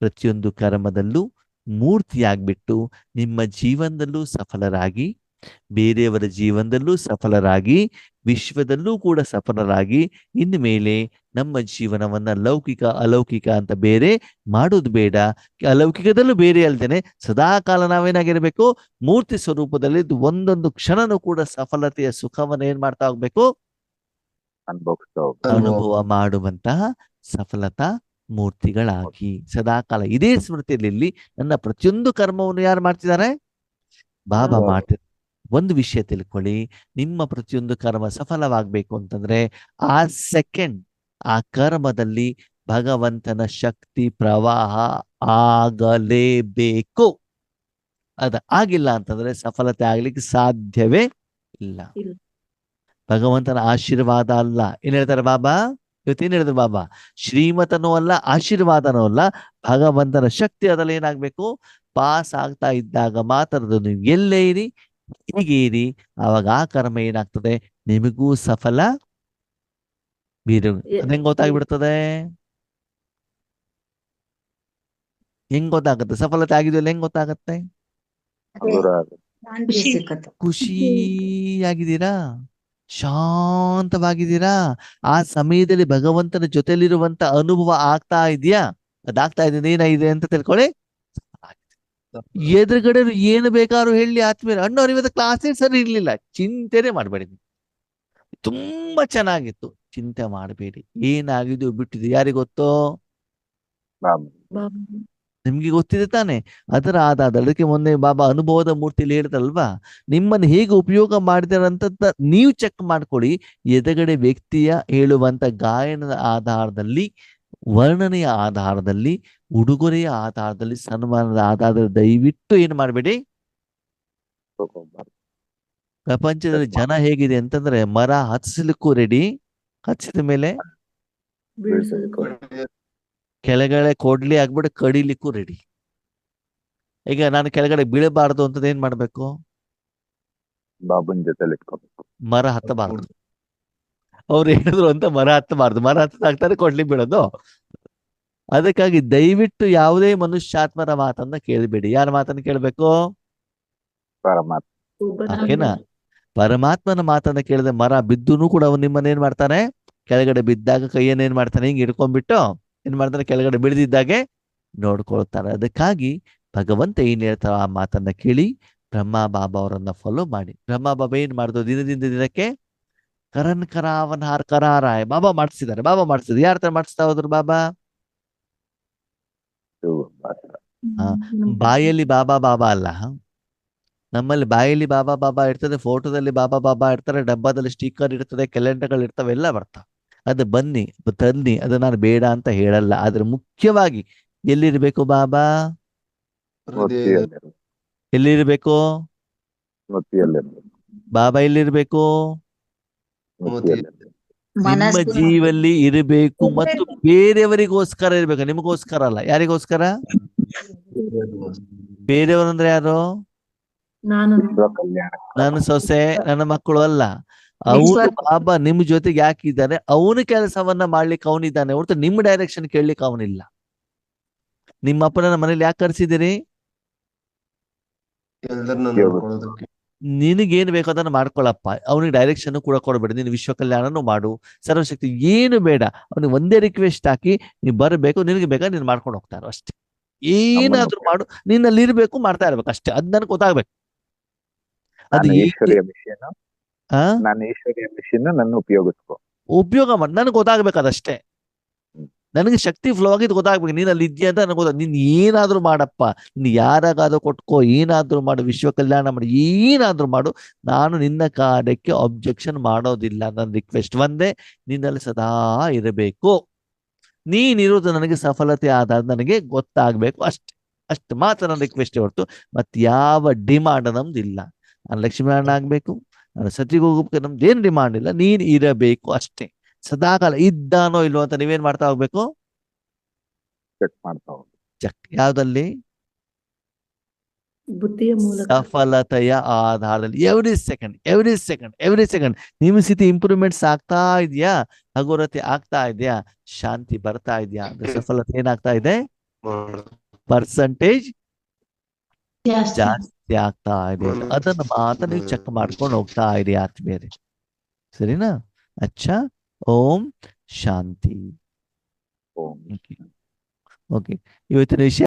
Speaker 1: ಪ್ರತಿಯೊಂದು ಕರ್ಮದಲ್ಲೂ ಮೂರ್ತಿಯಾಗ್ಬಿಟ್ಟು ನಿಮ್ಮ ಜೀವನದಲ್ಲೂ ಸಫಲರಾಗಿ, ಬೇರೆಯವರ ಜೀವನದಲ್ಲೂ ಸಫಲರಾಗಿ, ವಿಶ್ವದಲ್ಲೂ ಕೂಡ ಸಫಲರಾಗಿ, ಇನ್ನು ಮೇಲೆ ನಮ್ಮ ಜೀವನವನ್ನ ಲೌಕಿಕ ಅಲೌಕಿಕ ಅಂತ ಬೇರೆ ಮಾಡೋದು ಬೇಡ. ಅಲೌಕಿಕದಲ್ಲೂ ಬೇರೆ ಅಲ್ದೇನೆ ಸದಾ ಕಾಲ ನಾವೇನಾಗಿರ್ಬೇಕು? ಮೂರ್ತಿ ಸ್ವರೂಪದಲ್ಲಿ ಒಂದೊಂದು ಕ್ಷಣನೂ ಕೂಡ ಸಫಲತೆಯ ಸುಖವನ್ನ ಏನ್ ಮಾಡ್ತಾ ಹೋಗ್ಬೇಕು? ಅನುಭವ ಮಾಡುವಂತಹ ಸಫಲತಾ ಮೂರ್ತಿಗಳಾಗಿ ಸದಾಕಾಲ ಇದೇ ಸ್ಮೃತಿಯಲ್ಲಿ ನನ್ನ ಪ್ರತಿಯೊಂದು ಕರ್ಮವನ್ನು ಯಾರು ಮಾಡ್ತಿದ್ದಾರೆ? ಬಾಬಾ ಮಾಡ್ತಿದ್ದಾರೆ. ಒಂದು ವಿಷಯ ತಿಳ್ಕೊಳ್ಳಿ, ನಿಮ್ಮ ಪ್ರತಿಯೊಂದು ಕರ್ಮ ಸಫಲವಾಗಬೇಕು ಅಂತಂದ್ರೆ ಆ ಸೆಕೆಂಡ್ ಆ ಕರ್ಮದಲ್ಲಿ ಭಗವಂತನ ಶಕ್ತಿ ಪ್ರವಾಹ ಆಗಲೇಬೇಕು. ಅದ ಆಗಿಲ್ಲ ಅಂತಂದ್ರೆ ಸಫಲತೆ ಆಗ್ಲಿಕ್ಕೆ ಸಾಧ್ಯವೇ ಇಲ್ಲ. ಭಗವಂತನ ಆಶೀರ್ವಾದ ಅಲ್ಲ. ಏನ್ ಹೇಳ್ತಾರೆ ಬಾಬಾ? ಇವತ್ತೇನ್ ಹೇಳಿದ್ರು ಬಾಬಾ? ಶ್ರೀಮತನೂ ಅಲ್ಲ, ಆಶೀರ್ವಾದನೂ ಅಲ್ಲ, ಭಗವಂತನ ಶಕ್ತಿ ಅದ್ರಲ್ಲಿ ಏನಾಗ್ಬೇಕು? ಪಾಸ್ ಆಗ್ತಾ ಇದ್ದಾಗ ಮಾತ್ರ ನೀವು ಎಲ್ಲೇ ಇರಿ, ಹೀಗೆ ಇರಿ, ಆವಾಗ ಆ ಕರ್ಮ ಏನಾಗ್ತದೆ? ನಿಮಗೂ ಸಫಲ ಹೆಂಗ್ ಗೊತ್ತಾಗ್ಬಿಡ್ತದೆ? ಹೆಂಗ್ ಗೊತ್ತಾಗತ್ತೆ ಸಫಲತೆ ಆಗಿದೆಯಲ್ಲ? ಹೆಂಗ್ ಗೊತ್ತಾಗತ್ತೆ? ಖುಷಿಯಾಗಿದ್ದೀರಾ, ಶಾಂತವಾಗಿದ್ದೀರಾ, ಆ ಸಮಯದಲ್ಲಿ ಭಗವಂತನ ಜೊತೆಲಿರುವಂತ ಅನುಭವ ಆಗ್ತಾ ಇದೆಯಾ? ಅದಾಗ್ತಾ ಇದೆ, ಏನಾಗಿದೆ ಅಂತ ತಿಳ್ಕೊಳ್ಳಿ. ಎದುರುಗಡೆ ಏನು ಬೇಕಾದ್ರೂ ಹೇಳಿ ಆತ್ಮೀಯ ಅಣ್ಣವ್ರು ಇವತ್ತು ಕ್ಲಾಸೇ ಸರಿ ಇರ್ಲಿಲ್ಲ, ಚಿಂತೆನೆ ಮಾಡ್ಬೇಡಿ. ತುಂಬಾ ಚೆನ್ನಾಗಿತ್ತು. ಚಿಂತೆ ಮಾಡಬೇಡಿ, ಏನಾಗಿದೆಯೋ ಬಿಟ್ಟಿದೆ ಯಾರಿಗ್ ಗೊತ್ತೋ?
Speaker 5: ಬಾಬು.
Speaker 4: ಬಾಬಾ
Speaker 1: ನಿಮ್ಗೆ ಗೊತ್ತಿದೆ ತಾನೆ. ಅದರ ಅದಕ್ಕೆ ಮೊನ್ನೆ ಬಾಬಾ ಅನುಭವದ ಮೂರ್ತಿಲಿ ಹೇಳಿದ್ರಲ್ವಾ, ನಿಮ್ಮನ್ನು ಹೇಗೆ ಉಪಯೋಗ ಮಾಡಿದಾರಂತ ನೀವು ಚೆಕ್ ಮಾಡ್ಕೊಳ್ಳಿ. ಎದುರುಗಡೆ ವ್ಯಕ್ತಿಯ ಹೇಳುವಂತ ಗಾಯನದ ಆಧಾರದಲ್ಲಿ, ವರ್ಣನೆಯ ಆಧಾರದಲ್ಲಿ, ಉಡುಗೊರೆಯ ಆಧಾರದಲ್ಲಿ, ಸನ್ಮಾನದ ಆಧಾರದಲ್ಲಿ ದಯವಿಟ್ಟು ಏನು ಮಾಡಬೇಡಿ.
Speaker 5: ತಗೊಂಬಾರ್ದು.
Speaker 1: ಪ್ರಪಂಚದಲ್ಲಿ ಜನ ಹೇಗಿದೆ ಅಂತಂದ್ರೆ, ಮರ ಹತ್ತಿಸ್ಲಿಕ್ಕೂ ರೆಡಿ, ಹಚ್ಚಿದ ಮೇಲೆ
Speaker 4: ಬೀಳ್ಸೋದಕ್ಕೂ
Speaker 1: ಕೆಳಗಡೆ ಕೊಡ್ಲಿ ಆಗ್ಬಿಟ್ಟು ಕಡಿಲಿಕ್ಕೂ ರೆಡಿ. ಈಗ ನಾನು ಕೆಳಗಡೆ ಬೀಳಬಾರ್ದು ಅಂತಂದ್ರೆ ಏನ್ ಮಾಡ್ಬೇಕು?
Speaker 5: ಬಾಬುನ್ ಜೊತೆಲಿ ಇಟ್ಕೋಬೇಕು.
Speaker 1: ಮರ ಹತ್ತಬಾರ್ದು. ಅವ್ರು ಹೇಳಿದ್ರು ಅಂತ ಮರ ಹತ್ತಬಾರ್ದು. ಮರ ಹತ್ತಾಗ್ತಾರೆ ಕೊಡ್ಲಿ ಬೀಳೋದು. ಅದಕ್ಕಾಗಿ ದಯವಿಟ್ಟು ಯಾವುದೇ ಮನುಷ್ಯಾತ್ಮರ ಮಾತನ್ನ ಕೇಳಬೇಡಿ. ಯಾರ ಮಾತನ್ನ ಕೇಳಬೇಕು?
Speaker 5: ಪರಮಾತ್ಮ.
Speaker 1: ಓಕೆನಾ? ಪರಮಾತ್ಮನ ಮಾತನ್ನ ಕೇಳಿದ್ರೆ ಮರ ಬಿದ್ದೂನು ಕೂಡ ಅವನು ನಿಮ್ಮನ್ನ ಏನ್ ಮಾಡ್ತಾನೆ? ಕೆಳಗಡೆ ಬಿದ್ದಾಗ ಕೈಯನ್ನ ಏನ್ ಮಾಡ್ತಾನೆ? ಹಿಂಗ್ ಹಿಡ್ಕೊಂಡ್ಬಿಟ್ಟು ಏನ್ ಮಾಡ್ತಾನೆ? ಕೆಳಗಡೆ ಬಿಡದಿದ್ದಾಗೆ ನೋಡ್ಕೊಳ್ತಾರೆ. ಅದಕ್ಕಾಗಿ ಭಗವಂತ ಏನ್ ಹೇಳ್ತಾರ ಆ ಮಾತನ್ನ ಕೇಳಿ ಬ್ರಹ್ಮ ಬಾಬಾ ಅವರನ್ನ ಫಾಲೋ ಮಾಡಿ. ಬ್ರಹ್ಮ ಬಾಬಾ ಏನ್ ಮಾಡಿದ್ರು? ದಿನದಿಂದ ದಿನಕ್ಕೆ ಕರನ್ ಕರಾವನ್ ಹಾರ್ ಕರಾರಾಯ್ ಬಾಬಾ ಮಾಡಿಸಿದ್ದಾರೆ. ಬಾಬಾ ಮಾಡಿಸಿದ್ರು. ಯಾರ ತರ ಮಾಡಿಸ್ತಾ ಹೋದ್ರು ಬಾಬಾ? ಬಾಯಲ್ಲಿ ಬಾಬಾ ಬಾಬಾ ಅಲ್ಲ. ನಮ್ಮಲ್ಲಿ ಬಾಯಲ್ಲಿ ಬಾಬಾ ಬಾಬಾ ಇರ್ತದೆ, ಫೋಟೋದಲ್ಲಿ ಬಾಬಾ ಬಾಬಾ ಇರ್ತಾರೆ, ಡಬ್ಬದಲ್ಲಿ ಸ್ಟಿಕ್ಕರ್ ಇರ್ತದೆ, ಕ್ಯಾಲೆಂಡರ್ಗಳು ಇರ್ತವೆ, ಎಲ್ಲ ಬರ್ತಾವೆ. ಅದು ಬನ್ನಿ ತನ್ನಿ, ಅದು ನಾನು ಬೇಡ ಅಂತ ಹೇಳಲ್ಲ. ಆದ್ರೆ ಮುಖ್ಯವಾಗಿ ಎಲ್ಲಿರ್ಬೇಕು ಬಾಬಾ?
Speaker 5: ಮೂರ್ತಿಯಲ್ಲಿರ್ಬೇಕು.
Speaker 1: ಎಲ್ಲಿರ್ಬೇಕು
Speaker 5: ಮೂರ್ತಿಯಲ್ಲಿರ್ಬೇಕು.
Speaker 1: ಬಾಬಾ? ಎಲ್ಲಿರ್ಬೇಕು?
Speaker 5: ಮೂರ್ತಿಯಲ್ಲಿರ್ಬೇಕು.
Speaker 1: ನಿಮ್ಮ ಜೀವಲ್ಲಿ ಇರಬೇಕು ಮತ್ತು ಬೇರೆಯವರಿಗೋಸ್ಕರ ಇರ್ಬೇಕು, ನಿಮಗೋಸ್ಕರ ಅಲ್ಲ. ಯಾರಿಗೋಸ್ಕರ? ಬೇರೆಯವರಂದ್ರೆ ಯಾರು?
Speaker 4: ನಾನು
Speaker 5: ವಿಶ್ವ ಕಲ್ಯಾಣ.
Speaker 1: ನನ್ನ ಸೊಸೆ, ನನ್ನ ಮಕ್ಕಳು ಅಲ್ಲ. ಅವನು ಬಾಬಾ ನಿಮ್ ಜೊತೆಗೆ ಯಾಕಿದ್ದಾನೆ? ಅವನ ಕೆಲಸವನ್ನ ಮಾಡ್ಲಿಕ್ಕೆ ಅವನಿದ್ದಾನೆ ಹೊರತು ನಿಮ್ಮ ಡೈರೆಕ್ಷನ್ ಕೇಳಲಿಕ್ಕೆ ಅವನಿಲ್ಲ. ನಿಮ್ಮ ಅಪ್ಪನ ಮನೇಲಿ ಯಾಕೆ ಕರ್ಸಿದಿರಿ?
Speaker 2: ಎಲ್ಲರನ್ನ ನೋಡ್ಕೊಳ್ಳೋದಕ್ಕೆ.
Speaker 1: ನಿನಗೇನು ಬೇಕೋ ಅದನ್ನ ಮಾಡ್ಕೊಳಪ್ಪ. ಅವನಿಗೆ ಡೈರೆಕ್ಷನ್ ಕೂಡ ಕೊಡಬೇಡ. ನೀನು ವಿಶ್ವ ಕಲ್ಯಾಣನೂ ಮಾಡು, ಸರ್ವಶಕ್ತಿ ಏನು ಬೇಡ. ಅವನಿಗೆ ಒಂದೇ ರಿಕ್ವೆಸ್ಟ್ ಹಾಕಿ, ನೀವ್ ಬರಬೇಕು, ನಿನಗೆ ಬೇಕಾ ನೀನ್ ಮಾಡ್ಕೊಂಡು ಹೋಗ್ತಾರೋ ಅಷ್ಟೇ. ಏನಾದ್ರೂ ಮಾಡು, ನಿನ್ನಲ್ಲಿ ಇರ್ಬೇಕು, ಮಾಡ್ತಾ ಇರ್ಬೇಕು ಅಷ್ಟೇ. ಅದ್ ನನ್ಗೆ ಗೊತ್ತಾಗ್ಬೇಕು. ಅದು
Speaker 5: ನಾನು ಈಶ್ವರಿಯ ಮಿಷನ್, ನನ್ನ ಉಪಯೋಗಿಸ್ಕೊ.
Speaker 1: ಉಪಯೋಗ ಮಾಡಿ, ನನಗೆ ಗೊತ್ತಾಗ್ಬೇಕು ಅದಷ್ಟೇ. ನನಗೆ ಶಕ್ತಿ ಫ್ಲೋ ಆಗಿದ್ದು ಗೊತ್ತಾಗ್ಬೇಕು. ನೀನ್ ಅಲ್ಲಿ ಇದೆಯಾ ಅಂತ ನನಗೆ ಗೊತ್ತಾಗ. ನೀನ್ ಏನಾದ್ರೂ ಮಾಡಪ್ಪ, ನೀನ್ ಯಾರಾಗಾದ್ರೂ ಕೊಟ್ಕೋ, ಏನಾದ್ರೂ ಮಾಡು, ವಿಶ್ವ ಕಲ್ಯಾಣ ಮಾಡಿ, ಏನಾದ್ರೂ ಮಾಡು, ನಾನು ನಿನ್ನ ಕಾರ್ಯಕ್ಕೆ ಅಬ್ಜೆಕ್ಷನ್ ಮಾಡೋದಿಲ್ಲ. ನನ್ನ ರಿಕ್ವೆಸ್ಟ್ ಒಂದೇ, ನಿನ್ನಲ್ಲಿ ಸದಾ ಇರಬೇಕು. ನೀನಿರೋದು ನನಗೆ ಸಫಲತೆ ಆದಾಗ ನನಗೆ ಗೊತ್ತಾಗ್ಬೇಕು ಅಷ್ಟೇ. ಅಷ್ಟು ಮಾತ್ರ ನನ್ನ ರಿಕ್ವೆಸ್ಟ್ ಹೊರತು ಮತ್ ಯಾವ ಡಿಮಾಂಡ್ ನಮ್ದು ಇಲ್ಲ. ನಾನು ಲಕ್ಷ್ಮೀನಾರಾಯಣ ಆಗ್ಬೇಕು, ನಾನು ಸತಿಗೆ ಹೋಗ್ಬೇಕು, ನಮ್ದು ಏನು ಡಿಮಾಂಡ್ ಇಲ್ಲ. ನೀನ್ ಇರಬೇಕು ಅಷ್ಟೇ. ಸದಾಕಾಲ ಇದ್ದಾನೋ ಇಲ್ವೋ ಅಂತ ನೀವೇನ್ ಮಾಡ್ತಾ ಹೋಗ್ಬೇಕು?
Speaker 5: ಚೆಕ್ ಮಾಡ್ತಾ ಹೋಗಿ.
Speaker 1: ಚೆಕ್ ಯಾವ್ದಲ್ಲಿ?
Speaker 4: ಬುದ್ಧಿಯ ಮೂಲಕ.
Speaker 1: ಸಫಲತೆಯ ಆಧಾರದಲ್ಲಿ. ಎವ್ರಿ ಸೆಕೆಂಡ್ ನಿಮ್ಮ ಸ್ಥಿತಿ ಇಂಪ್ರೂವ್ಮೆಂಟ್ಸ್ ಆಗ್ತಾ ಇದೆಯಾ? ಹಗುರತೆ ಆಗ್ತಾ ಇದೆಯಾ? ಶಾಂತಿ ಬರ್ತಾ ಇದೆಯಾ? ಅಂದ್ರೆ ಸಫಲತೆ ಏನಾಗ್ತಾ ಇದೆ? ಪರ್ಸೆಂಟೇಜ್ ಜಾಸ್ತಿ ಆಗ್ತಾ ಇದೆ. ಅದನ್ನ ಮಾತ್ರ ನೀವು ಚೆಕ್ ಮಾಡ್ಕೊಂಡು ಹೋಗ್ತಾ ಇರಿ ಆತ್ಮೀಯರೇ. ಸರಿನಾ? ಅಚ್ಚಾ. ಓಂ ಶಾಂತಿ.
Speaker 5: ಓಂ.
Speaker 1: ಓಕೆ, ಇವತ್ತಿನ ವಿಷಯ